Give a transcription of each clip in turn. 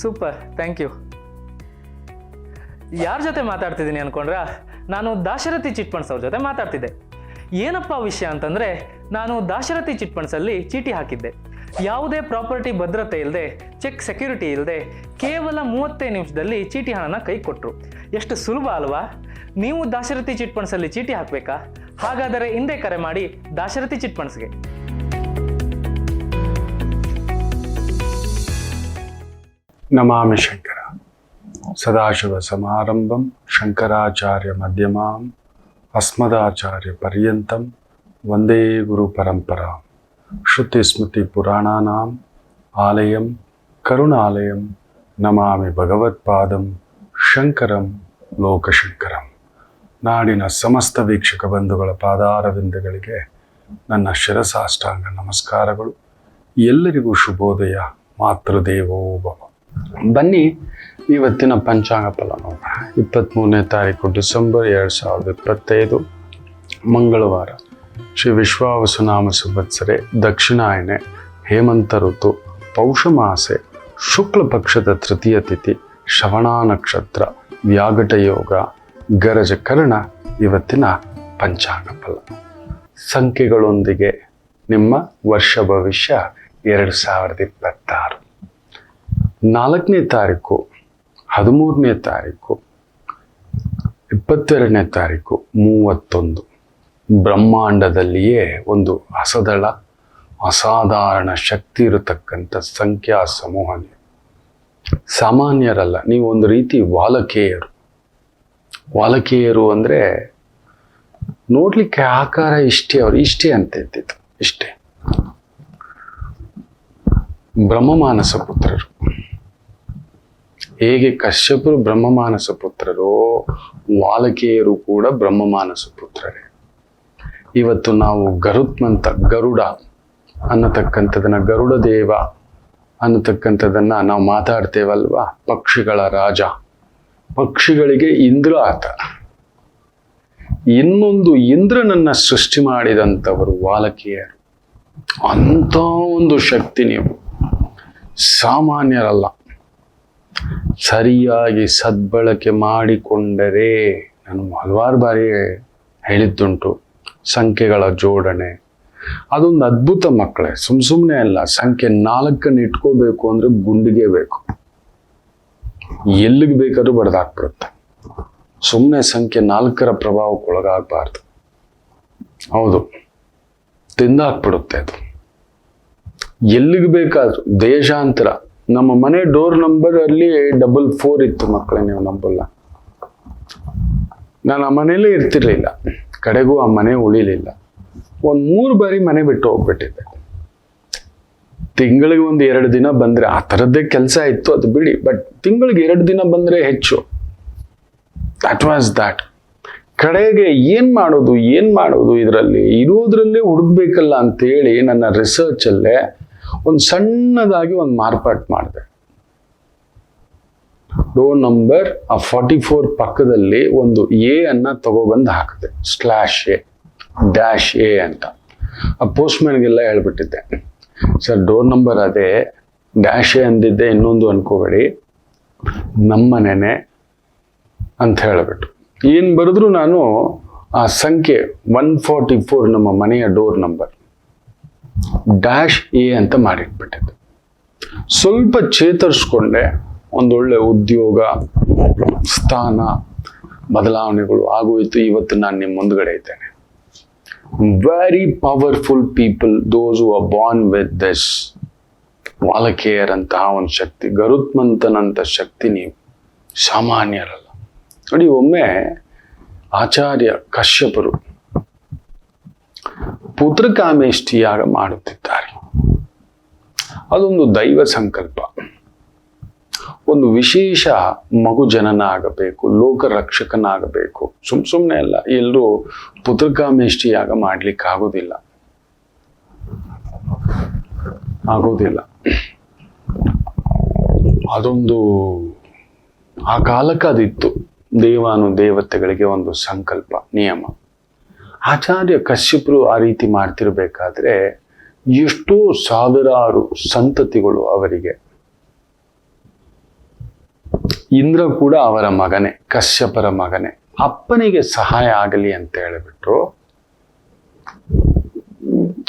Super, thank you. ಯಾರ ಜೊತೆ ಮಾತಾಡ್ತಿದ್ದೀನಿ ಅನ್ಕೊಂಡ್ರಾ? ನಾನು ದಾಶರಥಿ ಚಿಟ್ ಫಂಡ್ಸ್ ಅವ್ರ ಜೊತೆ ಮಾತಾಡ್ತಿದ್ದೆ. ಏನಪ್ಪ ವಿಷಯ ಅಂತಂದರೆ, ನಾನು ದಾಶರಥಿ ಚಿಟ್ ಫಂಡ್ಸಲ್ಲಿ ಚೀಟಿ ಹಾಕಿದ್ದೆ. ಯಾವುದೇ ಪ್ರಾಪರ್ಟಿ ಭದ್ರತೆ ಇಲ್ಲದೆ, ಚೆಕ್ ಸೆಕ್ಯೂರಿಟಿ ಇಲ್ಲದೆ, ಕೇವಲ 35 ನಿಮಿಷದಲ್ಲಿ ಚೀಟಿ ಹಣನ ಕೈ ಕೊಟ್ಟರು. ಎಷ್ಟು ಸುಲಭ ಅಲ್ವಾ? ನೀವು ದಾಶರಥಿ ಚಿಟ್ ಫಂಡ್ಸಲ್ಲಿ ಚೀಟಿ ಹಾಕಬೇಕಾ? ಹಾಗಾದರೆ ಹಿಂದೆ ಕರೆ ಮಾಡಿ ದಾಶರಥಿ ಚಿಟ್ ಫಂಡ್ಸ್ಗೆ. ನಮಾಮಿ ಶಂಕರ ಸದಾಶಿವ ಸಮಾರಂಭಂ ಶಂಕರಾಚಾರ್ಯ ಮಧ್ಯಮಾಂ ಅಸ್ಮದಾಚಾರ್ಯ ಪರ್ಯಂತಂ ವಂದೇ ಗುರು ಪರಂಪರಾ. ಶ್ರುತಿ ಸ್ಮೃತಿ ಪುರಾಣಾನಾಂ ಆಲಯಂ ಕರುಣಾಲಯಂ ನಮಾಮಿ ಭಗವತ್ಪಾದಂ ಶಂಕರಂ ಲೋಕಶಂಕರಂ. ನಾಡಿನ ಸಮಸ್ತ ವೀಕ್ಷಕ ಬಂಧುಗಳ ಪಾದಾರವಿಂದಗಳಿಗೆ ನನ್ನ ಶಿರಸಾಷ್ಟಾಂಗ ನಮಸ್ಕಾರಗಳು. ಎಲ್ಲರಿಗೂ ಶುಭೋದಯ. ಮಾತೃದೇವೋ ಭವ. ಬನ್ನಿ ಇವತ್ತಿನ ಪಂಚಾಂಗ ಫಲ ನೋಡೋಣ. 23ನೇ ತಾರೀಕು ಡಿಸೆಂಬರ್ 2025 ಮಂಗಳವಾರ. ಶ್ರೀ ವಿಶ್ವಾವಸುನಾಮ ಸಂವತ್ಸರೆ, ದಕ್ಷಿಣಾಯನೆ, ಹೇಮಂತ ಋತು, ಪೌಷ ಮಾಸೆ, ಶುಕ್ಲ ಪಕ್ಷದ ತೃತೀಯ ತಿಥಿ, ಶ್ರವಣ ನಕ್ಷತ್ರ, ವ್ಯಾಘಟ ಯೋಗ, ಗರಜ ಕರ್ಣ. ಇವತ್ತಿನ ಪಂಚಾಂಗ ಫಲ ಸಂಖ್ಯೆಗಳೊಂದಿಗೆ ನಿಮ್ಮ ವರ್ಷ ಭವಿಷ್ಯ 2026. 4ನೇ ತಾರೀಕು, 13ನೇ ತಾರೀಕು, 22ನೇ ತಾರೀಕು, 31. ಬ್ರಹ್ಮಾಂಡದಲ್ಲಿಯೇ ಒಂದು ಅಸದಳ ಅಸಾಧಾರಣ ಶಕ್ತಿ ಇರತಕ್ಕಂಥ ಸಂಖ್ಯಾ ಸಮೂಹ. ಸಾಮಾನ್ಯರಲ್ಲ, ನೀವು ಒಂದು ರೀತಿ ವಾಲಕೇಯರು. ವಾಲಕೇಯರು ಅಂದರೆ ನೋಡ್ಲಿಕ್ಕೆ ಆಕಾರ ಇಷ್ಟೇ, ಅವರು ಇಷ್ಟೇ ಅಂತ ಇದ್ದಿತ್ತು, ಇಷ್ಟೇ. ಬ್ರಹ್ಮಮಾನಸ ಪುತ್ರರು. ಹೇಗೆ ಕಶ್ಯಪರು ಬ್ರಹ್ಮಮಾನಸ ಪುತ್ರರು, ವಾಲಕೇಯರು ಕೂಡ ಬ್ರಹ್ಮಮಾನಸ ಪುತ್ರರೇ. ಇವತ್ತು ನಾವು ಗರುತ್ಮಂತ, ಗರುಡ ಅನ್ನತಕ್ಕಂಥದನ್ನ, ಗರುಡ ದೇವ ಅನ್ನತಕ್ಕಂಥದನ್ನ ನಾವು ಮಾತಾಡ್ತೇವಲ್ವಾ. ಪಕ್ಷಿಗಳ ರಾಜ, ಪಕ್ಷಿಗಳಿಗೆ ಇಂದ್ರ ಆತ. ಇನ್ನೊಂದು ಇಂದ್ರನನ್ನ ಸೃಷ್ಟಿ ಮಾಡಿದಂಥವರು ವಾಲಕೇಯರು. ಅಂಥ ಒಂದು ಶಕ್ತಿ ನೀವು, ಸಾಮಾನ್ಯರಲ್ಲ. ಸರಿಯಾಗಿ ಸದ್ಬಳಕೆ ಮಾಡಿಕೊಂಡರೆ, ನಾನು ಹಲವಾರು ಬಾರಿ ಹೇಳಿದ್ದುಂಟು, ಸಂಖ್ಯೆಗಳ ಜೋಡಣೆ ಅದೊಂದು ಅದ್ಭುತ ಮಕ್ಕಳೇ. ಸುಮ್ಮನೆ ಅಲ್ಲ. ಸಂಖ್ಯೆ 4 ಇಟ್ಕೋಬೇಕು ಅಂದ್ರೆ ಗುಂಡಿಗೆ ಬೇಕು, ಎಲ್ಲಿಗೆ ಬೇಕಾದ್ರೂ ಬಡ್ದಾಕ್ಬಿಡುತ್ತೆ. ಸುಮ್ಮನೆ ಸಂಖ್ಯೆ 4ರ ಪ್ರಭಾವಕ್ಕೆ ಒಳಗಾಗಬಾರ್ದು. ಹೌದು, ತಿಂದಾಕ್ಬಿಡುತ್ತೆ ಅದು. ಎಲ್ಲಿಗೆ ಬೇಕಾದ್ರೂ ದೇಶಾಂತರ. ನಮ್ಮ ಮನೆ ಡೋರ್ ನಂಬರ್ ಅಲ್ಲಿ 44 ಇತ್ತು ಮಕ್ಕಳೇ, ನೀವು ನಂಬಲ್ಲ. ನಾನು ಆ ಮನೇಲೇ ಇರ್ತಿರ್ಲಿಲ್ಲ, ಕಡೆಗೂ ಆ ಮನೆ ಉಳಿಲಿಲ್ಲ. 3 ಬಾರಿ ಮನೆ ಬಿಟ್ಟು ಹೋಗ್ಬಿಟ್ಟಿದ್ದೆ. ತಿಂಗಳಿಗೆ 1-2 ದಿನ ಬಂದ್ರೆ, ಆ ಥರದ್ದೇ ಕೆಲಸ ಇತ್ತು, ಅದು ಬಿಡಿ. ಬಟ್ ತಿಂಗಳಿಗೆ 2 ದಿನ ಬಂದ್ರೆ ಹೆಚ್ಚು. ದಟ್ ವಾಸ್ ದಾಟ್. ಕಡೆಗೆ ಏನ್ ಮಾಡೋದು ಇದರಲ್ಲಿ, ಇರೋದ್ರಲ್ಲೇ ಹುಡುಕ್ಬೇಕಲ್ಲ ಅಂತೇಳಿ ನನ್ನ ರಿಸರ್ಚ್ ಅಲ್ಲೇ ಒಂದು ಸಣ್ಣದಾಗಿ ಒಂದು ಮಾರ್ಪಾಟ್ ಮಾಡಿದೆ. ಡೋರ್ ನಂಬರ್ 44 ಪಕ್ಕದಲ್ಲಿ ಒಂದು ಎ ಅನ್ನ ತಗೊಬಂದು ಹಾಕಿದೆ. /A ಅಂತ. ಆ ಪೋಸ್ಟ್ಮನ್ಗೆಲ್ಲ ಹೇಳ್ಬಿಟ್ಟಿದ್ದೆ, ಸರ್ ಡೋರ್ ನಂಬರ್ ಅದೇ, -A ಅಂದಿದ್ದೆ, ಇನ್ನೊಂದು ಅನ್ಕೋಬೇಡಿ, ನಮ್ಮನೇನೆ ಅಂತ ಹೇಳ್ಬಿಟ್ಟು. ಏನ್ ಬರೆದ್ರು ನಾನು ಆ ಸಂಖ್ಯೆ 144 ನಮ್ಮ ಮನೆಯ ಡೋರ್ ನಂಬರ್ -A ಅಂತ ಮಾಡಿಟ್ಬಿಟ್ಟಿದ್ದೆ. ಸ್ವಲ್ಪ ಚೇತರಿಸ್ಕೊಂಡೆ. ಒಂದೊಳ್ಳೆ ಉದ್ಯೋಗ, ಸ್ಥಾನ ಬದಲಾವಣೆಗಳು ಆಗೋಯ್ತು. ಇವತ್ತು ನಾನು ನಿಮ್ಮ ಮುಂದ್ಗಡೆ ಇದ್ದೇನೆ. Very powerful people, those who are born with this ವಾಲಕೇಯರ್ ಅಂತಹ ಒಂದು ಶಕ್ತಿ, ಗರುತ್ಮಂತನಂತ ಶಕ್ತಿ. ನೀವು ಸಾಮಾನ್ಯರಲ್ಲ ನೋಡಿ. ಒಮ್ಮೆ ಆಚಾರ್ಯ ಕಶ್ಯಪರು ಪುತ್ರಕಾಮೇಷ್ಟಿ ಯಾಗ ಮಾಡುತ್ತಿದ್ದಾರೆ. ಅದೊಂದು ದೈವ ಸಂಕಲ್ಪ. ಒಂದು ವಿಶೇಷ ಮಗು ಜನನ ಆಗಬೇಕು, ಲೋಕ ರಕ್ಷಕನಾಗಬೇಕು. ಸುಮ್ಮನೆ ಅಲ್ಲ, ಎಲ್ಲರೂ ಪುತ್ರಕಾಮೇಷ್ಟಿ ಯಾಗ ಮಾಡ್ಲಿಕ್ಕೆ ಆಗೋದಿಲ್ಲ. ಅದೊಂದು ಆ ಕಾಲಕ್ಕೆ ಅದಿತ್ತು. ದೇವತೆಗಳಿಗೆ ಒಂದು ಸಂಕಲ್ಪ, ನಿಯಮ. ಆಚಾರ್ಯ ಕಶ್ಯಪರು ಆ ರೀತಿ ಮಾಡ್ತಿರ್ಬೇಕಾದ್ರೆ ಎಷ್ಟೋ ಸಾವಿರಾರು ಸಂತತಿಗಳು ಅವರಿಗೆ ಇಂದ್ರ ಕೂಡ ಅವರ ಮಗನೇ, ಕಶ್ಯಪರ ಮಗನೇ. ಅಪ್ಪನಿಗೆ ಸಹಾಯ ಆಗಲಿ ಅಂತ ಹೇಳಿಬಿಟ್ಟು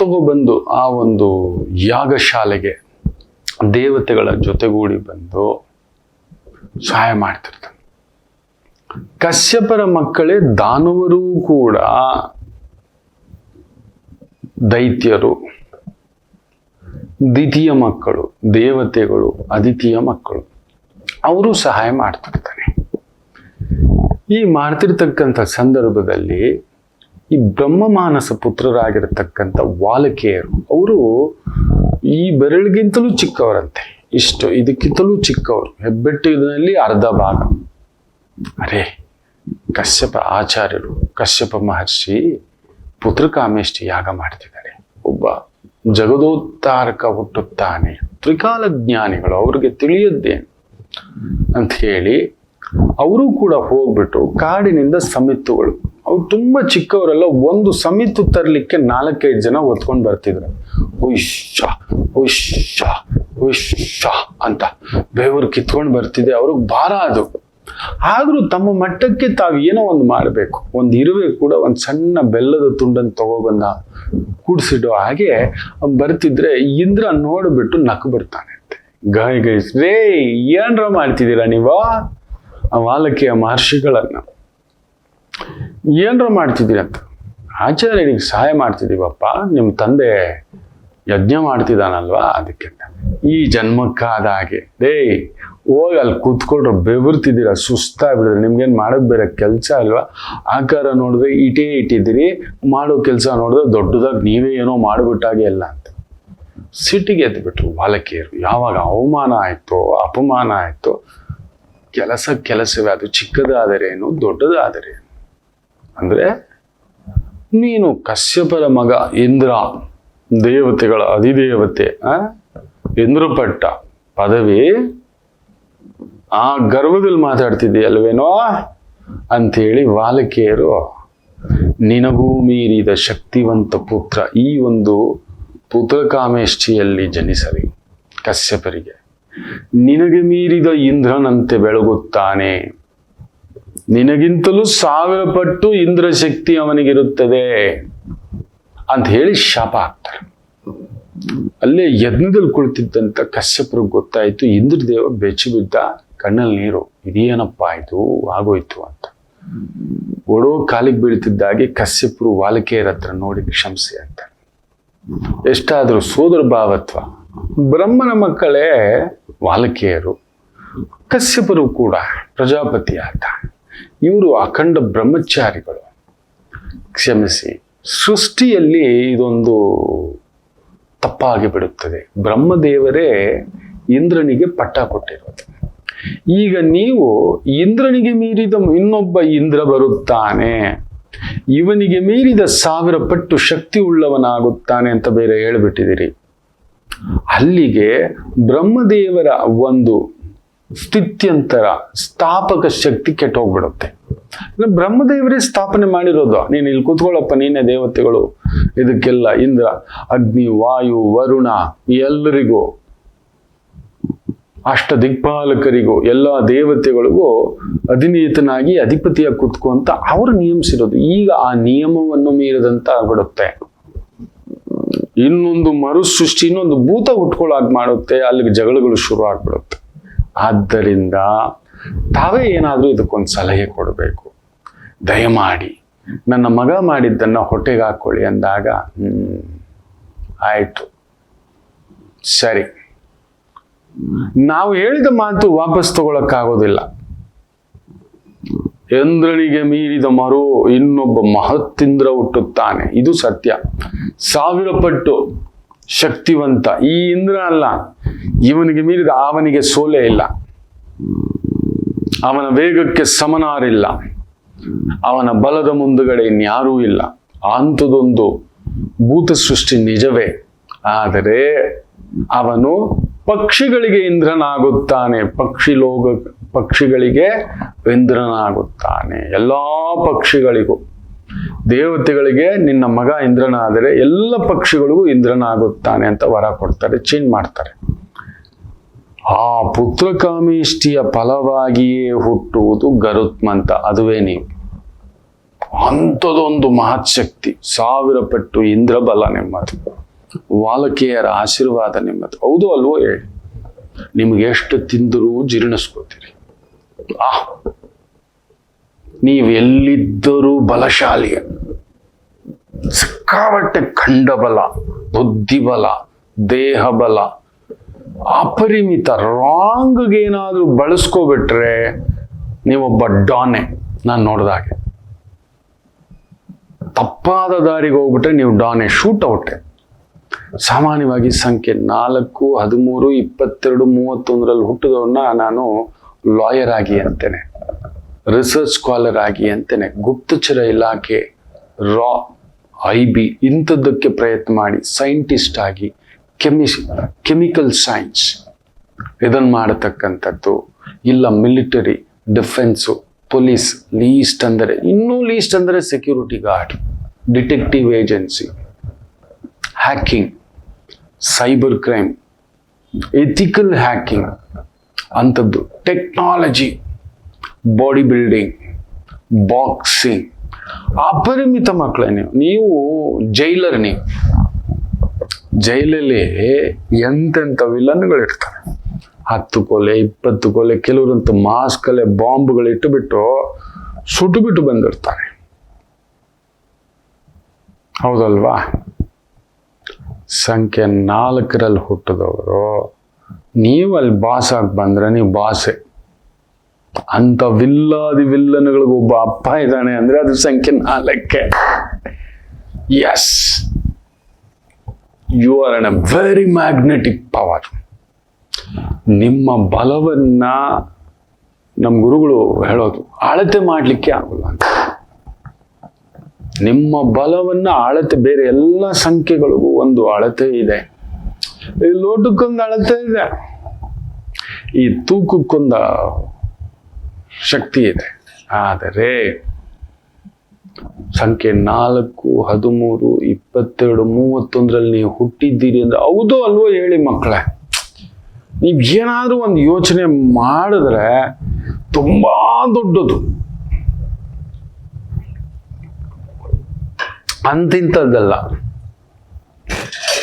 ತಗೊಬಂದು ಆ ಒಂದು ಯಾಗಶಾಲೆಗೆ ದೇವತೆಗಳ ಜೊತೆಗೂಡಿ ಬಂದು ಸಹಾಯ ಮಾಡ್ತಿರ್ತಾನೆ. ಕಶ್ಯಪರ ಮಕ್ಕಳೇ ದಾನವರೂ ಕೂಡ ದೈತ್ಯರು, ದ್ವಿತೀಯ ಮಕ್ಕಳು, ದೇವತೆಗಳು ಅದಿತಿಯ ಮಕ್ಕಳು, ಅವರು ಸಹಾಯ ಮಾಡ್ತಿರ್ತಾನೆ. ಈ ಮಾಡ್ತಿರ್ತಕ್ಕಂಥ ಸಂದರ್ಭದಲ್ಲಿ ಈ ಬ್ರಹ್ಮಮಾನಸ ಪುತ್ರರಾಗಿರ್ತಕ್ಕಂಥ ವಾಲಕೇಯರು, ಅವರು ಈ ಬೆರಳಿಗಿಂತಲೂ ಚಿಕ್ಕವರಂತೆ, ಇಷ್ಟು ಇದಕ್ಕಿಂತಲೂ ಚಿಕ್ಕವರು, ಹೆಬ್ಬೆಟ್ಟಿನಲ್ಲಿ ಅರ್ಧ ಭಾಗ. ಅರೇ, ಕಶ್ಯಪ ಆಚಾರ್ಯರು, ಕಶ್ಯಪ ಮಹರ್ಷಿ ಪುತ್ರಕಾಮೇಷ್ಟಿ ಯಾಗ ಮಾಡ್ತಿದ್ದಾರೆ, ಒಬ್ಬ ಜಗದೋದ್ಧಾರಕ ಹುಟ್ಟುತ್ತಾನೆ, ತ್ರಿಕಾಲ ಜ್ಞಾನಿಗಳು, ಅವ್ರಿಗೆ ತಿಳಿಯದ್ದೇನು ಅಂತ ಹೇಳಿ ಅವರು ಕೂಡ ಹೋಗ್ಬಿಟ್ಟು ಕಾಡಿನಿಂದ ಸಮಿತ್ತುಗಳು, ಅವ್ರು ತುಂಬಾ ಚಿಕ್ಕವರೆಲ್ಲ, ಒಂದು ಸಮಿತ್ತು ತರಲಿಕ್ಕೆ 4-5 ಜನ ಒತ್ಕೊಂಡು ಬರ್ತಿದ್ರು. ಹುಯ್ಶ ಹುಯ್ಶ ಹುಯ್ಶ ಅಂತ ಬೆವರು ಕಿತ್ಕೊಂಡು ಬರ್ತಿದೆ, ಅವ್ರಿಗೆ ಭಾರ ಅದು. ಆದ್ರೂ ತಮ್ಮ ಮಟ್ಟಕ್ಕೆ ತಾವು ಏನೋ ಒಂದು ಮಾಡಬೇಕು. ಒಂದು ಇರುವೆ ಕೂಡ ಒಂದು ಸಣ್ಣ ಬೆಲ್ಲದ ತುಂಡನ್ನು ತಗೊಬಂದ ಕೂಡಿಸಿಡೋ ಹಾಗೆ ಬರ್ತಿದ್ರೆ ಇಂದ್ರ ನೋಡ್ಬಿಟ್ಟು ನಕ್ಕು ಬರ್ತಾನೆ ಅಂತೆ. ರೇ, ಏನ್ರ ಮಾಡ್ತಿದ್ದೀರಾ ನೀವು? ಆ ವಾಲಕಿಯ ಮಹರ್ಷಿಗಳನ್ನ ಏನ್ರ ಮಾಡ್ತಿದ್ದೀರ ಅಂತ. ಆಚಾರ್ಯರಿಗೆ ಸಹಾಯ ಮಾಡ್ತಿದೀವಪ್ಪ, ನಿಮ್ಮ ತಂದೆ ಯಜ್ಞ ಮಾಡ್ತಿದ್ದಾನಲ್ವಾ ಅದಕ್ಕೆ. ಈ ಜನ್ಮಕ್ಕಾದ ಹಾಗೆ ರೇ, ಹೋಗಿ ಅಲ್ಲಿ ಕೂತ್ಕೊಂಡ್ರೆ ಬೆವರ್ತಿದ್ದೀರಾ, ಸುಸ್ತಾಗ್ಬಿಡಿದ್ರೆ, ನಿಮ್ಗೇನು ಮಾಡೋಕೆ ಬೇರೆ ಕೆಲಸ ಅಲ್ವಾ? ಆಕಾರ ನೋಡಿದ್ರೆ ಇಟೇ ಇಟ್ಟಿದ್ದೀರಿ, ಮಾಡೋ ಕೆಲಸ ನೋಡಿದ್ರೆ ದೊಡ್ಡದಾಗಿ ನೀವೇ ಏನೋ ಮಾಡಿಬಿಟ್ಟಾಗೆ ಎಲ್ಲ ಅಂತ ಸಿಟ್ಟಿಗೆ ಎದ್ಬಿಟ್ರು ವಾಲಕಿಯರು. ಯಾವಾಗ ಅವಮಾನ ಆಯ್ತೋ ಅಪಮಾನ ಆಯ್ತೋ, ಕೆಲಸವೇ, ಅದು ಚಿಕ್ಕದಾದರೇನು ದೊಡ್ಡದಾದರೇನು. ಅಂದ್ರೆ ನೀನು ಕಶ್ಯಪರ ಮಗ ಇಂದ್ರ, ದೇವತೆಗಳ ಅಧಿದೇವತೆ, ಇಂದ್ರಪಟ್ಟ ಪದವಿ, ಆ ಗರ್ವದಲ್ಲಿ ಮಾತಾಡ್ತಿದ್ದೀಯಲ್ವೇನೋ ಅಂಥೇಳಿ ವಾಲಕಿಯರು, ನಿನಗೂ ಮೀರಿದ ಶಕ್ತಿವಂತ ಪುತ್ರ ಈ ಒಂದು ಪುತ್ರಕಾಮೇಷ್ಟಿಯಲ್ಲಿ ಜನಿಸಲಿ ಕಶ್ಯಪರಿಗೆ, ನಿನಗೆ ಮೀರಿದ ಇಂದ್ರನಂತೆ ಬೆಳಗುತ್ತಾನೆ, ನಿನಗಿಂತಲೂ 1000 ಪಟ್ಟು ಇಂದ್ರ ಶಕ್ತಿ ಅವನಿಗಿರುತ್ತದೆ ಅಂತ ಹೇಳಿ ಶಾಪ ಹಾಕ್ತಾರೆ. ಅಲ್ಲೇ ಯಜ್ಞದಲ್ಲಿ ಕುಳಿತಿದ್ದಂತ ಕಶ್ಯಪರಿಗೆ ಗೊತ್ತಾಯ್ತು, ಇಂದ್ರದೇವ ಬೆಚ್ಚಿ ಬಿದ್ದ, ಕಣ್ಣಲ್ಲಿ ನೀರು, ಇದೇನಪ್ಪ ಆಯ್ತು, ಆಗೋಯ್ತು ಅಂತ. ಒಡೋ ಕಾಲಿಗೆ ಬೀಳ್ತಿದ್ದಾಗೆ ಕಶ್ಯಪರು ವಾಲಕಿಯರ ಹತ್ರ ನೋಡಿ ಕ್ಷಮಿಸಿ ಅಂತ. ಎಷ್ಟಾದ್ರೂ ಸೋದರ ಭಾವತ್ವ. ಬ್ರಹ್ಮನ ಮಕ್ಕಳೇ ವಾಲಕಿಯರು, ಕಶ್ಯಪರು ಕೂಡ ಪ್ರಜಾಪತಿ ಆತ, ಇವರು ಅಖಂಡ ಬ್ರಹ್ಮಚಾರಿಗಳು. ಕ್ಷಮಿಸಿ, ಸೃಷ್ಟಿಯಲ್ಲಿ ಇದೊಂದು ತಪ್ಪಾಗಿ ಬಿಡುತ್ತದೆ. ಬ್ರಹ್ಮದೇವರೇ ಇಂದ್ರನಿಗೆ ಪಟ್ಟ ಕೊಟ್ಟಿರೋದು. ಈಗ ನೀವು ಇಂದ್ರನಿಗೆ ಮೀರಿದ ಇನ್ನೊಬ್ಬ ಇಂದ್ರ ಬರುತ್ತಾನೆ, ಇವನಿಗೆ ಮೀರಿದ 1000 ಪಟ್ಟು ಶಕ್ತಿ ಉಳ್ಳವನಾಗುತ್ತಾನೆ ಅಂತ ಬೇರೆ ಹೇಳ್ಬಿಟ್ಟಿದ್ದೀರಿ. ಅಲ್ಲಿಗೆ ಬ್ರಹ್ಮದೇವರ ಒಂದು ಸ್ಥಿತ್ಯಂತರ ಸ್ಥಾಪಕ ಶಕ್ತಿ ಕೆಟ್ಟೋಗ್ಬಿಡುತ್ತೆ. ಬ್ರಹ್ಮದೇವರೇ ಸ್ಥಾಪನೆ ಮಾಡಿರೋದು, ನೀನು ಇಲ್ಲಿ ಕೂತ್ಕೊಳ್ಳಪ್ಪ, ನೀನೇ ದೇವತೆಗಳು, ಇದಕ್ಕೆಲ್ಲ ಇಂದ್ರ, ಅಗ್ನಿ, ವಾಯು, ವರುಣ ಎಲ್ಲರಿಗೂ, ಅಷ್ಟ ದಿಕ್ಪಾಲಕರಿಗೂ, ಎಲ್ಲ ದೇವತೆಗಳಿಗೂ ಅಧಿನೇತನಾಗಿ ಅಧಿಪತಿಯಾಗಿ ಕೂತ್ಕೊ ಅಂತ ಅವರು ನಿಯಮಿಸಿರೋದು. ಈಗ ಆ ನಿಯಮವನ್ನು ಮೀರಿದಂತ ಆಗ್ಬಿಡುತ್ತೆ. ಇನ್ನೊಂದು ಮರುಸೃಷ್ಟಿ, ಇನ್ನೊಂದು ಭೂತ ಹುಟ್ಕೊಳ್ಳಾಗಿ ಮಾಡುತ್ತೆ, ಅಲ್ಲಿಗೆ ಜಗಳಗಳು ಶುರು ಆಗ್ಬಿಡುತ್ತೆ. ಆದ್ದರಿಂದ ತಾವೇ ಏನಾದ್ರೂ ಇದಕ್ಕೊಂದು ಸಲಹೆ ಕೊಡಬೇಕು. ದಯಮಾಡಿ ನನ್ನ ಮಗ ಮಾಡಿದ್ದನ್ನ ಹೊಟ್ಟೆಗೆ ಹಾಕೊಳ್ಳಿ ಅಂದಾಗ, ಆಯ್ತು ಸರಿ, ನಾವು ಹೇಳಿದ ಮಾತು ವಾಪಸ್ ತಗೊಳಕ್ಕಾಗೋದಿಲ್ಲ. ಇಂದ್ರನಿಗೆ ಮೀರಿದ ಮರು ಇನ್ನೊಬ್ಬ ಮಹತ್ತಿಂದ್ರ ಹುಟ್ಟುತ್ತಾನೆ, ಇದು ಸತ್ಯ. 1000 ಪಟ್ಟು ಶಕ್ತಿವಂತ ಈ ಇಂದ್ರ ಅಲ್ಲ, ಇವನಿಗೆ ಮೀರಿದ ಅವನಿಗೆ ಸೋಲೆ ಇಲ್ಲ, ಅವನ ವೇಗಕ್ಕೆ ಸಮನಾರಿಲ್ಲ, ಅವನ ಬಲದ ಮುಂದುಗಡೆ ಇನ್ಯಾರೂ ಇಲ್ಲ. ಅಂಥದೊಂದು ಭೂತ ಸೃಷ್ಟಿ ನಿಜವೇ. ಆದರೆ ಅವನು ಪಕ್ಷಿಗಳಿಗೆ ಇಂದ್ರನಾಗುತ್ತಾನೆ, ಪಕ್ಷಿಗಳಿಗೆ ಇಂದ್ರನಾಗುತ್ತಾನೆ. ಎಲ್ಲಾ ಪಕ್ಷಿಗಳಿಗೂ, ದೇವತೆಗಳಿಗೆ ನಿನ್ನ ಮಗ ಇಂದ್ರನಾದರೆ ಎಲ್ಲ ಪಕ್ಷಿಗಳಿಗೂ ಇಂದ್ರನಾಗುತ್ತಾನೆ ಅಂತ ವರ ಕೊಡ್ತಾರೆ, ಚೇಂಜ್ ಮಾಡ್ತಾರೆ. ಆ ಪುತ್ರಕಾಮೇಷ್ಟಿಯ ಫಲವಾಗಿಯೇ ಹುಟ್ಟುವುದು ಗರುತ್ಮಂತ, ಅದುವೇ ನೀವು. ಅಂಥದೊಂದು ಮಹತ್ ಶಕ್ತಿ, 1000 ಪಟ್ಟು ಇಂದ್ರಬಲ ನಿಮ್ಮದು, ವಾಲಕಿಯರ ಆಶೀರ್ವಾದ ನಿಮ್ಮದು. ಹೌದು ಅಲ್ವೋ ಹೇಳಿ? ನಿಮ್ಗೆ ಎಷ್ಟು ತಿಂದರೂ ಜೀರ್ಣಿಸ್ಕೋತೀರಿ. ನೀವು ಎಲ್ಲಿದ್ದರೂ ಬಲಶಾಲಿ, ಸಿಕ್ಕಾಬಟ್ಟೆ ಖಂಡಬಲ, ಬುದ್ಧಿಬಲ, ದೇಹಬಲ, ಅಪರಿಮಿತ. ರಾಂಗ್ಗೆ ಏನಾದರೂ ಬಳಸ್ಕೋಬಿಟ್ರೆ ನೀವೊಬ್ಬ ಡಾನೆ. ನಾನು ನೋಡ್ದಾಗೆ ತಪ್ಪಾದ ದಾರಿಗೆ ಹೋಗ್ಬಿಟ್ರೆ ನೀವು ಡಾನೆ, ಶೂಟ್ ಔಟೆ. ಸಾಮಾನ್ಯವಾಗಿ ಸಂಖ್ಯೆ 4, 13, 22, 31ರಲ್ಲಿ ಹುಟ್ಟಿದವ್ರನ್ನ ನಾನು ಲಾಯರ್ ಆಗಿ ಅಂತೇನೆ, ರಿಸರ್ಚ್ ಸ್ಕಾಲರ್ ಆಗಿ ಅಂತೇನೆ, ಗುಪ್ತಚರ ಇಲಾಖೆ, IB ಇಂಥದ್ದಕ್ಕೆ ಪ್ರಯತ್ನ ಮಾಡಿ ಸೈಂಟಿಸ್ಟ್ ಆಗಿ, ಕೆಮಿಕಲ್ ಸೈನ್ಸ್ ಇದನ್ನು ಮಾಡತಕ್ಕಂಥದ್ದು, ಇಲ್ಲ ಮಿಲಿಟರಿ, ಡಿಫೆನ್ಸು, ಪೊಲೀಸ್, ಲೀಸ್ಟ್ ಅಂದರೆ security guard, detective agency, hacking, cyber crime, ethical hacking ಅಂಥದ್ದು, ಟೆಕ್ನಾಲಜಿ, ಬಾಡಿ ಬಿಲ್ಡಿಂಗ್, ಬಾಕ್ಸಿಂಗ್, ಅಪರಿಮಿತ ಮಕ್ಕಳೇ ನೀವು ಜೈಲರ್. ನೀವು ಜೈಲಲ್ಲಿ ಎಂತೆಂಥ ವಿಲನ್ಗಳಿರ್ತಾರೆ, 10 ಕೊಲೆ, 20 ಕೊಲೆ, ಕೆಲವರಂತೂ ಮಾಸ್ಕಲ್ಲೇ ಬಾಂಬ್ಗಳು ಇಟ್ಟುಬಿಟ್ಟು ಸುಟ್ಟುಬಿಟ್ಟು ಬಂದಿರ್ತಾರೆ. ಹೌದಲ್ವಾ? ಸಂಖ್ಯೆ 4ರಲ್ಲಿ ಹುಟ್ಟಿದವರು ನೀವು ಅಲ್ಲಿ ಬಾಸ್ ಆಗಿ ಬಂದ್ರೆ ನೀವು ಬಾಸೆ. ಅಂತ ವಿಲ್ಲನ್ಗಳಿಗೆ ಒಬ್ಬ ಅಪ್ಪ ಇದ್ದಾನೆ ಅಂದ್ರೆ ಅದು ಸಂಖ್ಯೆ 4. Yes, you are an a very magnetic power. ನಿಮ್ಮ ಬಲವನ್ನ ನಮ್ಮ ಗುರುಗಳು ಹೇಳೋದು ಅಳತೆ ಮಾಡಲಿಕ್ಕೆ ಆಗೋಲ್ಲ ಅಂತ. ನಿಮ್ಮ ಬಲವನ್ನ ಅಳತೆ, ಬೇರೆ ಎಲ್ಲ ಸಂಖ್ಯೆಗಳಿಗೂ ಒಂದು ಅಳತೆ ಇದೆ. ಈ ಲೋಟಕ್ಕೊಂದು ಅಳತೆ ಇದೆ, ಈ ತೂಕಕ್ಕೊಂದು ಶಕ್ತಿ ಇದೆ. ಆದರೆ ಸಂಖ್ಯೆ 4, 13, 22, 31ರಲ್ಲಿ ನೀವು ಹುಟ್ಟಿದ್ದೀರಿ ಅಂದ್ರೆ ಹೌದೋ ಅಲ್ವೋ ಹೇಳಿ ಮಕ್ಕಳೇ? ನೀವು ಏನಾದ್ರೂ ಒಂದು ಯೋಚನೆ ಮಾಡಿದ್ರೆ ತುಂಬಾ ದೊಡ್ಡದು, ಅಂತಿಂಥದ್ದಲ್ಲ.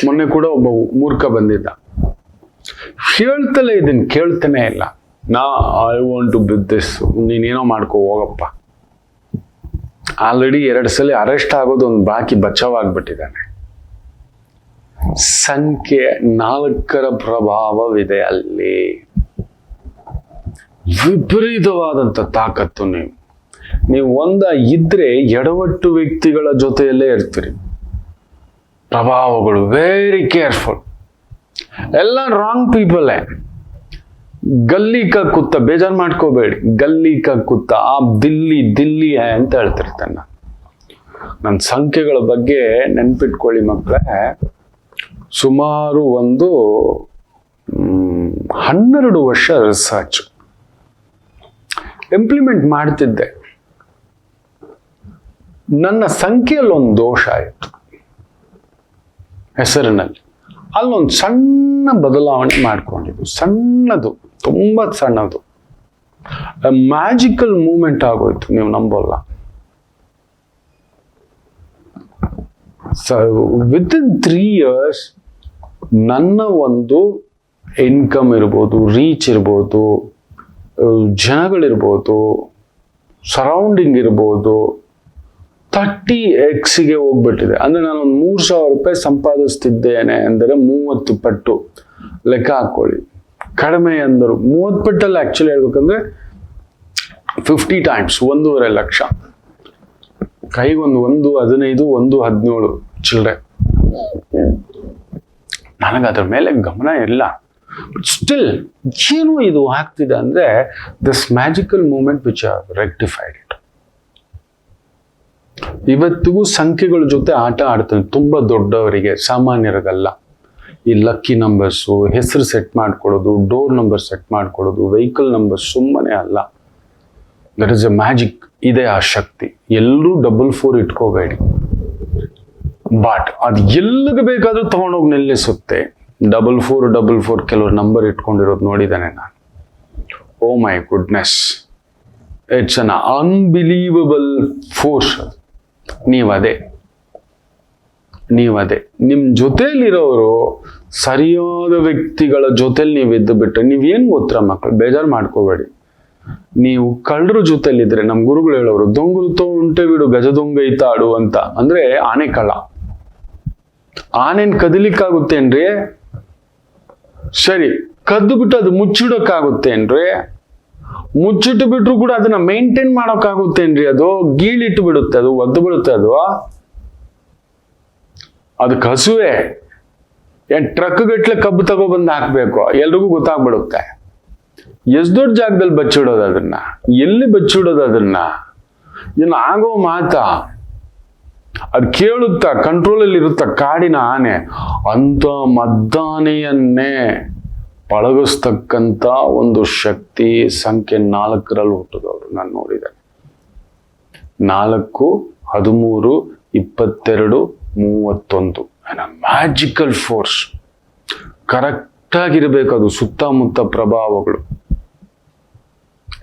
ಮೊನ್ನೆ ಕೂಡ ಒಬ್ಬ ಮೂರ್ಖ ಬಂದಿದ್ದ, ಹೇಳ್ತಲೇ ಇದನ್ನು ಕೇಳ್ತಾನೆ ಇಲ್ಲ. ಐ ವಾಂಟ್ ಟು ಬಿಡ್ ದಿಸ್, ನೀನೇನೋ ಮಾಡ್ಕೋ ಹೋಗಪ್ಪ. ಆಲ್ರೆಡಿ 2 ಸಲ ಅರೆಸ್ಟ್ ಆಗೋದು ಒಂದು ಬಾಕಿ ಬಚಾವಾಗ್ಬಿಟ್ಟಿದ್ದಾನೆ. ಸಂಖ್ಯೆ 4ರ ಪ್ರಭಾವವಿದೆ ಅಲ್ಲಿ, ವಿಪರೀತವಾದಂಥ ತಾಕತ್ತು. ನೀವು ಇದ್ರೆ ಎಡವಟ್ಟು ವ್ಯಕ್ತಿಗಳ ಜೊತೆಯಲ್ಲೇ ಇರ್ತೀರಿ. ಪ್ರಭಾವಗಳು ವೆರಿ ಕೇರ್ಫುಲ್, ಎಲ್ಲ ರಾಂಗ್ ಪೀಪಲೇ. ಗಲ್ಲಿ ಕಾ ಕುತ್ತ, ಬೇಜಾರು ಮಾಡ್ಕೋಬೇಡಿ, ಗಲ್ಲಿ ಕಾ ಕುತ್ತ ಆಪ್ ದಿಲ್ಲಿ ಅಂತ ಹೇಳ್ತಿರ್ತಾನೆ. ನನ್ನ ಸಂಖ್ಯೆಗಳ ಬಗ್ಗೆ ನೆನ್ಪಿಟ್ಕೊಳ್ಳಿ ಮಕ್ಕಳೇ. ಸುಮಾರು ಒಂದು 12 ವರ್ಷ ರಿಸರ್ಚ್ ಇಂಪ್ಲಿಮೆಂಟ್ ಮಾಡ್ತಿದ್ದೆ. ನನ್ನ ಸಂಖ್ಯೆಯಲ್ಲಿ ಒಂದು ದೋಷ ಆಯಿತು ಹೆಸರಿನಲ್ಲಿ. ಅಲ್ಲೊಂದು ಸಣ್ಣ ಬದಲಾವಣೆ ಮಾಡ್ಕೊಂಡಿದ್ದು, ಸಣ್ಣದು, ತುಂಬ ಸಣ್ಣದು. ಮ್ಯಾಜಿಕಲ್ ಮೂಮೆಂಟ್ ಆಗೋಯ್ತು, ನೀವು ನಂಬೋಲ್ಲ. ವಿತಿನ್ 3 years ನನ್ನ ಒಂದು ಇನ್ಕಮ್ ಇರ್ಬೋದು, ರೀಚ್ ಇರ್ಬೋದು, ಜನಗಳಿರ್ಬೋದು, ಸರೌಂಡಿಂಗ್ ಇರ್ಬೋದು, 30x ಹೋಗ್ಬಿಟ್ಟಿದೆ. ಅಂದ್ರೆ ನಾನೊಂದು 3,000 ರೂಪಾಯಿ ಸಂಪಾದಿಸ್ತಿದ್ದೇನೆ ಅಂದರೆ 30 ಪಟ್ಟು ಲೆಕ್ಕ ಹಾಕೊಳ್ಳಿ. ಕಡಿಮೆ ಅಂದರು 30 ಪಟ್ಟಲ್ಲಿ ಆಕ್ಚುಲಿ ಹೇಳ್ಬೇಕಂದ್ರೆ 50 times, 1.5 ಲಕ್ಷ. ಕೈಗೊಂದು 1.15, 1.17 ಚಿಲ್ಲರೆ. ನನಗೆ ಅದ್ರ ಮೇಲೆ ಗಮನ ಇಲ್ಲ. ಸ್ಟಿಲ್ ಏನು ಇದು ಆಗ್ತಿದೆ ಅಂದ್ರೆ this magical moment which are rectified it. ಇವತ್ತಿಗೂ ಸಂಖ್ಯೆಗಳ ಜೊತೆ ಆಟ ಆಡ್ತಾನೆ, ತುಂಬಾ ದೊಡ್ಡವರಿಗೆ, ಸಾಮಾನ್ಯರಿಗಲ್ಲ. ಈ ಲಕ್ಕಿ ನಂಬರ್ಸು, ಹೆಸರು ಸೆಟ್ ಮಾಡ್ಕೊಳ್ಳೋದು, ಡೋರ್ ನಂಬರ್ ಸೆಟ್ ಮಾಡ್ಕೊಳ್ಳೋದು, ವೆಹಿಕಲ್ ನಂಬರ್ ಸುಮ್ಮನೆ ಅಲ್ಲ. ದಟ್ ಇಸ್ ಎ ಮ್ಯಾಜಿಕ್, ಇದೆ ಆ ಶಕ್ತಿ. ಎಲ್ಲರೂ 4 ಇಟ್ಕೋಬೇಡಿ. ಬಟ್ ಅದು ಎಲ್ಲಿಗೆ ಬೇಕಾದ್ರೂ ತಗೊಂಡೋಗಿ ನಿಲ್ಲಿಸುತ್ತೆ. 4444 ಕೆಲವರು ನಂಬರ್ ಇಟ್ಕೊಂಡಿರೋದು ನೋಡಿದ್ದಾನೆ ನಾನು. Oh my goodness, it's un unbelievable force. ನೀವದೇ ನಿಮ್ಮ ಜೊತೆಯಲ್ಲಿರೋರು ಸರಿಯಾದ ವ್ಯಕ್ತಿಗಳ ಜೊತೆಲಿ ನೀವು ಇದ್ದು ಬಿಟ್ರೆ ನೀವೇನು ಗೊತ್ತರ ಮಕ್ಕಳು, ಬೇಜಾರು ಮಾಡ್ಕೋಬೇಡಿ. ನೀವು ಕಳ್ಳರ ಜೊತೆಲಿದ್ರೆ ನಮ್ಮ ಗುರುಗಳು ಹೇಳೋರು ದೊಂಗುಲ್ತೋ ಉಂಟೆ ಬಿಡು ಗಜ ದೊಂಗೈತಾಡು ಅಂತ. ಅಂದ್ರೆ ಆನೆ ಕಳ್ಳ. ಆನೆನ್ ಕದಿಲಿಕ್ಕಾಗುತ್ತೇನ್ರಿ? ಸರಿ, ಕದ್ದು ಬಿಟ್ಟು ಅದು ಮುಚ್ಚಿಡೋಕ್ಕಾಗುತ್ತೇನ್ರಿ? ಮುಚ್ಚಿಟ್ಟು ಬಿಟ್ರು ಕೂಡ ಅದನ್ನ ಮೇಂಟೈನ್ ಮಾಡೋಕ್ಕಾಗುತ್ತೇನ್ರಿ? ಅದು ಗೀಳಿಟ್ಟು ಬಿಡುತ್ತೆ, ಅದು ಒದ್ದು ಬಿಡುತ್ತೆ. ಅದಕ್ಕೆ ಹಸುವೆ ಏನ್ ಟ್ರಕ್ ಗಟ್ಲೆ ಕಬ್ಬು ತಗೊಬಂದು ಹಾಕ್ಬೇಕು, ಎಲ್ರಿಗೂ ಗೊತ್ತಾಗ್ಬಿಡುತ್ತೆ. ಎಷ್ಟು ದೊಡ್ಡ ಜಾಗದಲ್ಲಿ ಬಚ್ಚಿಡೋದು ಅದನ್ನ, ಎಲ್ಲಿ ಬಚ್ಚಿಡೋದು ಅದನ್ನ? ಇನ್ನು ಆಗೋ ಮಾತಾ ಅದು ಕೇಳುತ್ತಾ, ಕಂಟ್ರೋಲಲ್ಲಿ ಇರುತ್ತಾ ಕಾಡಿನ ಆನೆ. ಅಂತ ಮದ್ದಾನೆಯನ್ನೇ ಪಳಗಿಸ್ತಕ್ಕಂಥ ಒಂದು ಶಕ್ತಿ ಸಂಖ್ಯೆ 4ರಲ್ಲಿ ಹುಟ್ಟಿದವರು ನಾನು ನೋಡಿದ್ದೇನೆ. 4, 13, 22, 31 ಮ್ಯಾಜಿಕಲ್ ಫೋರ್ಸ್. ಕರೆಕ್ಟ್ ಆಗಿರ್ಬೇಕು ಅದು, ಸುತ್ತಮುತ್ತ ಪ್ರಭಾವಗಳು.